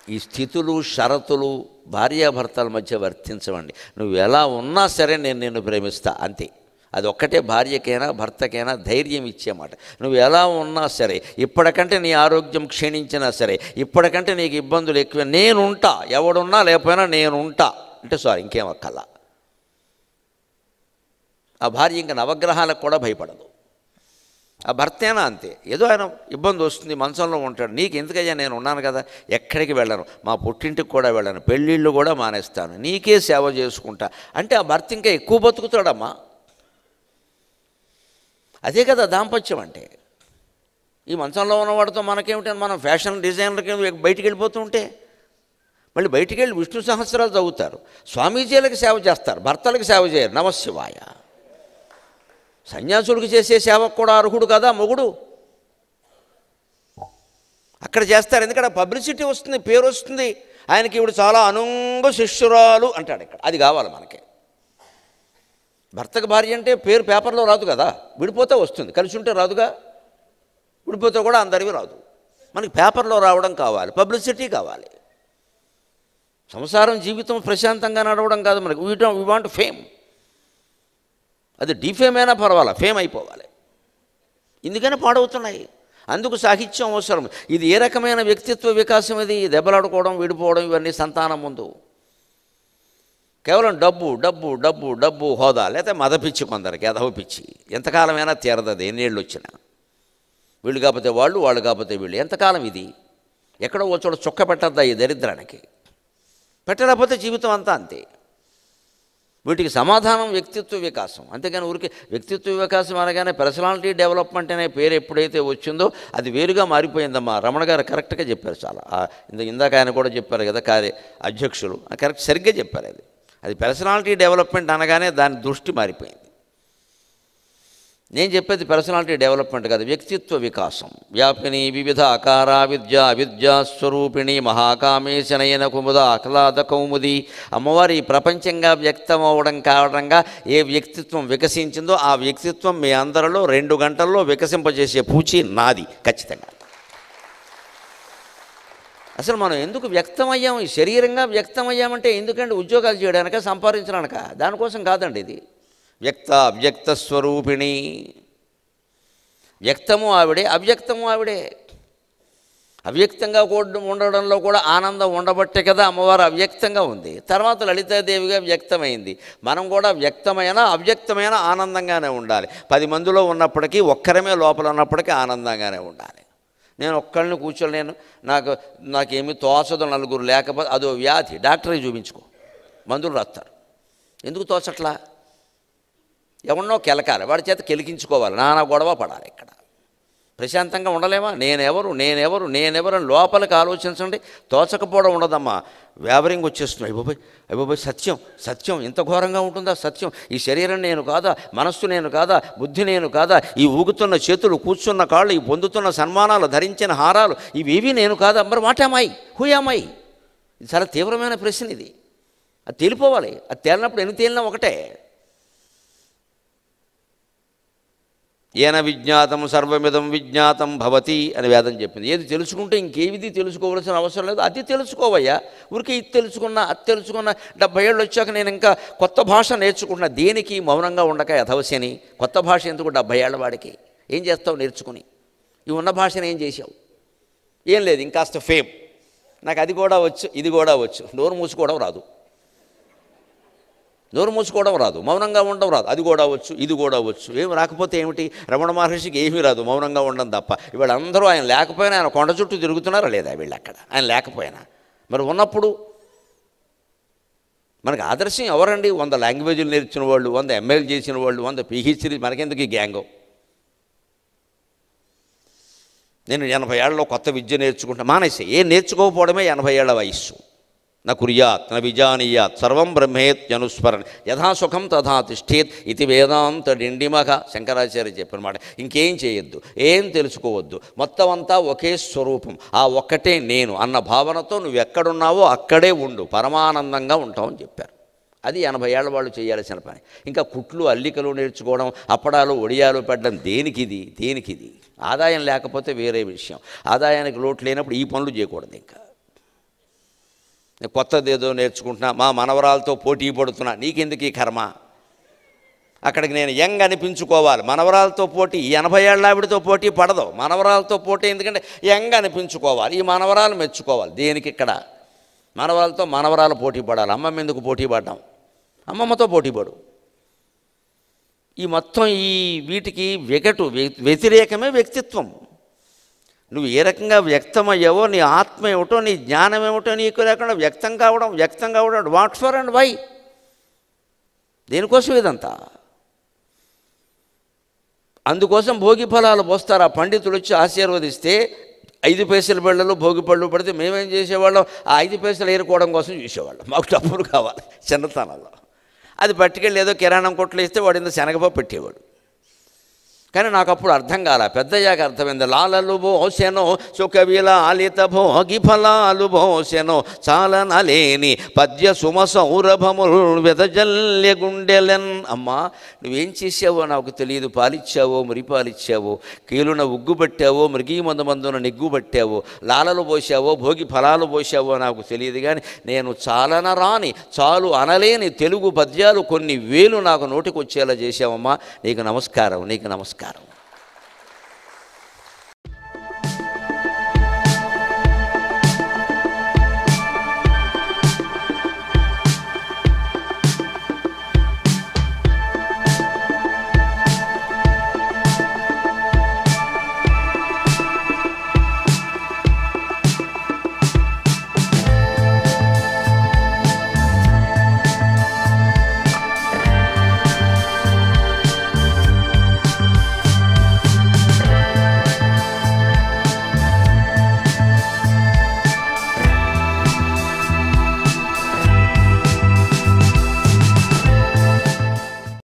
ఈ స్థితులు షరతులు భార్యాభర్తల మధ్య వర్తించవండి. నువ్వు ఎలా ఉన్నా సరే నేను నిన్ను ప్రేమిస్తా, అంతే. అది ఒక్కటే భార్యకైనా భర్తకైనా ధైర్యం ఇచ్చేమాట. నువ్వు ఎలా ఉన్నా సరే, ఇప్పటికంటే నీ ఆరోగ్యం క్షీణించినా సరే, ఇప్పటికంటే నీకు ఇబ్బందులు ఎక్కువ, నేనుంటా, ఎవడున్నా లేకపోయినా నేనుంటా అంటే సారీ ఇంకేం అక్కల్లా. ఆ భార్య ఇంకా నవగ్రహాలకు కూడా భయపడదు. ఆ భర్తేనా అంతే. ఏదో ఆయన ఇబ్బంది వస్తుంది, మంచంలో ఉంటాడు, నీకు ఎందుకయ్యా నేను ఉన్నాను కదా, ఎక్కడికి వెళ్ళను, మా పుట్టింటికి కూడా వెళ్ళను, పెళ్ళిళ్ళు కూడా మానేస్తాను, నీకే సేవ చేసుకుంటా అంటే ఆ భర్త ఇంకా ఎక్కువ బతుకుతాడమ్మా. అదే కదా దాంపత్యం అంటే. ఈ మంచంలో ఉన్నవాడితో మనకేమిటని మనం ఫ్యాషన్ డిజైనర్కి బయటికి వెళ్ళిపోతూ ఉంటే మళ్ళీ బయటికి వెళ్ళి విష్ణు సహస్రాలు చదువుతారు, స్వామీజీలకు సేవ చేస్తారు, భర్తలకు సేవ చేయరు. నమశివాయ. సన్యాసులకు చేసే సేవకు కూడా అర్హుడు కదా మొగుడు. అక్కడ చేస్తారు, ఎందుకంటే పబ్లిసిటీ వస్తుంది, పేరు వస్తుంది. ఆయనకి ఇప్పుడు చాలా అనుంగ శిష్యురాలు అంటాడు ఇక్కడ. అది కావాలి మనకి. భర్తకు భార్య అంటే పేరు పేపర్లో రాదు కదా, విడిపోతే వస్తుంది. కలిసి ఉంటే రాదుగా, విడిపోతే కూడా అందరివి రాదు. మనకి పేపర్లో రావడం కావాలి, పబ్లిసిటీ కావాలి. సంసారం జీవితం ప్రశాంతంగా నడవడం కాదు మనకి. We want fame. అది డిఫేమ్ అయినా పర్వాలా, ఫేమ్ అయిపోవాలి. ఇందుకనే పాడవుతున్నాయి. అందుకు సాహిత్యం అవసరం. ఇది ఏ రకమైన వ్యక్తిత్వ వికాసం? ఇది దెబ్బలాడుకోవడం, విడిపోవడం, ఇవన్నీ సంతానం ముందు కేవలం డబ్బు డబ్బు డబ్బు డబ్బు, హోదా, లేకపోతే మదపిచ్చి, కొందరికి ఎదవ పిచ్చి. ఎంతకాలమైనా తీరదది, ఎన్నేళ్ళు వచ్చినా. వీళ్ళు కాకపోతే వాళ్ళు, వాళ్ళు కాకపోతే వీళ్ళు. ఎంతకాలం ఇది? ఎక్కడో ఓ చోట చుక్క పెట్టద్దా ఈ దరిద్రానికి? పెట్టలేకపోతే జీవితం అంతా అంతే. వీటికి సమాధానం వ్యక్తిత్వ వికాసం. అంతేగాని ఊరికి వ్యక్తిత్వ వికాసం అనగానే పర్సనాలిటీ డెవలప్మెంట్ అనే పేరు ఎప్పుడైతే వచ్చిందో అది వేరుగా మారిపోయిందమ్మా. రమణ గారు కరెక్ట్గా చెప్పారు. చాలా ఇందాక ఆయన కూడా చెప్పారు కదా, అధ్యక్షులు కరెక్ట్, సరిగ్గా చెప్పారు. అది పర్సనాలిటీ డెవలప్మెంట్ అనగానే దాని దృష్టి మారిపోయింది. నేను చెప్పేది పర్సనాలిటీ డెవలప్మెంట్ కాదు, వ్యక్తిత్వ వికాసం. వ్యాపిని వివిధ అకార విద్య విద్యాస్వరూపిణి మహాకామేశనయన కుముద ఆహ్లాద కౌముది. అమ్మవారి ప్రపంచంగా వ్యక్తం అవ్వడం కారణంగా ఏ వ్యక్తిత్వం వికసించిందో ఆ వ్యక్తిత్వం మీ అందరిలో 2 గంటల్లో వికసింపజేసే పూచి నాది ఖచ్చితంగా. అసలు మనం ఎందుకు వ్యక్తమయ్యాము? ఈ శరీరంగా వ్యక్తమయ్యామంటే ఎందుకంటే ఉద్యోగాలు చేయడానిక, సంపాదించడానిక? దానికోసం కాదండి. ఇది వ్యక్త అవ్యక్త స్వరూపిణి. వ్యక్తము ఆవిడే, అవ్యక్తము ఆవిడే. అవ్యక్తంగా ఉండడంలో కూడా ఆనందం ఉండబట్టే కదా అమ్మవారు అవ్యక్తంగా ఉంది. తర్వాత లలితాదేవిగా వ్యక్తమైంది. మనం కూడా వ్యక్తమైన అవ్యక్తమైన ఆనందంగానే ఉండాలి. 10 మందిలో ఉన్నప్పటికీ, ఒక్కరమే లోపల ఉన్నప్పటికీ ఆనందంగానే ఉండాలి. నేను ఒక్కళ్ళని కూర్చోలేను, నాకేమీ తోచదు, నలుగురు లేకపోతే అదో వ్యాధి. డాక్టర్కి చూపించుకో, మందులు రాస్తారు. ఎందుకు తోచట్లా? ఎవరినో కెలకాలి, వాడి చేత కెలికించుకోవాలి, నానా గొడవ పడాలి. ఇక్కడ ప్రశాంతంగా ఉండలేమా? నేనెవరు నేనెవరు నేనెవరు అని లోపలికి ఆలోచించండి. తోచకపోవడం ఉండదమ్మా, వ్యావరింగ్ వచ్చేస్తుంది. అయిపోయి సత్యం సత్యం ఇంత ఘోరంగా ఉంటుందా? సత్యం ఈ శరీరం నేను కాదా? మనస్సు నేను కాదా? బుద్ధి నేను కాదా? ఈ ఊగుతున్న చేతులు, కూర్చున్న కాళ్ళు, ఈ పొందుతున్న సన్మానాలు, ధరించిన హారాలు, ఇవేవి నేను కాదా? మరి వాటామాయి, హూయామాయి? ఇది చాలా తీవ్రమైన ప్రశ్న. ఇది అది తేలిపోవాలి. అది తేలినప్పుడు ఎన్ని తేలినా ఒకటే. ఏన విజ్ఞాతం సర్వమిదం విజ్ఞాతం భవతి అని వేదం చెప్పింది. ఏది తెలుసుకుంటే ఇంకేవిది తెలుసుకోవాల్సిన అవసరం లేదు. అది తెలుసుకోవయ్యా. ఊరికే ఇది తెలుసుకున్నా, అది తెలుసుకున్నా. 70 ఏళ్ళు వచ్చాక నేను ఇంకా కొత్త భాష నేర్చుకుంటున్నా. దేనికి? మౌనంగా ఉండక యథవశని. కొత్త భాష ఎందుకు 70 ఏళ్ల వాడికి? ఏం చేస్తావు నేర్చుకుని? ఈ ఉన్న భాషను ఏం చేసావు? ఏం లేదు, ఇంకాస్త ఫేమ్. నాకు అది కూడా వచ్చు, ఇది కూడా వచ్చు. నోరు మూసుకోవడం రాదు, నోరు మూసుకోవడం రాదు, మౌనంగా ఉండడం రాదు. అది కూడా వచ్చు, ఇది కూడా వచ్చు. ఏమి రాకపోతే ఏమిటి? రమణ మహర్షికి ఏమీ రాదు, మౌనంగా ఉండడం తప్ప. వీళ్ళందరూ ఆయన లేకపోయినా ఆయన కొండ చుట్టూ తిరుగుతున్నారా లేదా? వీళ్ళు అక్కడ ఆయన లేకపోయినా. మరి ఉన్నప్పుడు మనకు ఆదర్శం ఎవరండి? 100 లాంగ్వేజ్లు నేర్చిన వాళ్ళు, 100 ML చేసిన వాళ్ళు, 100 PhD. మనకెందుకు ఈ గ్యాంగో? నేను 80 ఏళ్ళలో కొత్త విద్య నేర్చుకుంటా మానేసి. ఏం నేర్చుకోకపోవడమే 80 ఏళ్ల వయస్సు. న కుర్యాత్ న విజానీయాత్ సర్వం బ్రహ్మేత్యనుస్మరణ యథాసుఖం తథా తిష్ఠేత్ ఇది వేదాంత డిండిమగ. శంకరాచార్య చెప్పినమాట. ఇంకేం చేయొద్దు, ఏం తెలుసుకోవద్దు, మొత్తం అంతా ఒకే స్వరూపం, ఆ ఒక్కటే నేను అన్న భావనతో నువ్వు ఎక్కడున్నావో అక్కడే ఉండు, పరమానందంగా ఉంటావని చెప్పారు. అది 80 ఏళ్ల వాళ్ళు చేయాల్సిన పని. ఇంకా కుట్లు, అల్లికలు నేర్చుకోవడం, అప్పడాలు, ఒడియాలు పెట్టడం దేనికిది? దేనికిది? ఆదాయం లేకపోతే వేరే విషయం. ఆదాయానికి లోటు లేనప్పుడు ఈ పనులు చేయకూడదు. ఇంకా కొత్తది ఏదో నేర్చుకుంటున్నా, మా మనవరాలతో పోటీ పడుతున్నా, నీకెందుకు ఈ కర్మ? అక్కడికి నేను యంగ్ అనిపించుకోవాలి. మనవరాలతో పోటీ, 80 ఏళ్ళ ఆవిడతో పోటీ పడదు. మనవరాలతో పోటీ ఎందుకంటే యంగ్ అనిపించుకోవాలి, ఈ మనవరాలు మెచ్చుకోవాలి. దేనికి ఇక్కడ? మనవరాలతో మనవరాలు పోటీ పడాలి. అమ్మమ్మ ఎందుకు పోటీ పడ్డాం? అమ్మమ్మతో పోటీ పడు. ఈ మొత్తం ఈ వీటికి వ్యతిరేకమే వ్యక్తిత్వం. నువ్వు ఏ రకంగా వ్యక్తమయ్యావో, నీ ఆత్మ ఏమిటో, నీ జ్ఞానం ఏమిటో నీకు లేకుండా వ్యక్తం కావడం వాట్ ఫర్ అండ్ వై? దేనికోసం ఇదంతా? అందుకోసం భోగి ఫలాలు పోస్తారు. ఆ పండితులు వచ్చి ఆశీర్వదిస్తే 5 పైసల బళ్ళలో భోగి పళ్ళు పడితే మేమేం చేసేవాళ్ళం, ఆ 5 పైసలు ఏరుకోవడం కోసం చూసేవాళ్ళం. మాకు డబ్బులు కావాలి చిన్నతనంలో. అది పట్టుకెళ్ళి ఏదో కిరాణం కొట్లు ఇస్తే వాడు ఇంత శనగపప్పు పెట్టేవాడు. కానీ నాకు అప్పుడు అర్థం కాల, పెద్దయ్యాక అర్థమైంది. లాలలు భోసెనో సుకవిల ఆలిత భోగి ఫలాలు భోసెనో చాలనలేని పద్య సుమ సౌరభములు వెదజల్య గుండెలెన్. అమ్మా నువ్వేం చేసావో నాకు తెలియదు, పాలిచ్చావో మురిపాలిచ్చావో, కీలున ఉగ్గు పట్టావో మృగీ మందున నిగ్గు పట్టావో, లాలలు పోసావో భోగి ఫలాలు పోసావో నాకు తెలియదు. కానీ నేను చాలన రాని చాలు అనలేని తెలుగు పద్యాలు కొన్ని వేలు నాకు నోటికి వచ్చేలా చేశావమ్మా. నీకు నమస్కారం, నీకు నమస్కారం.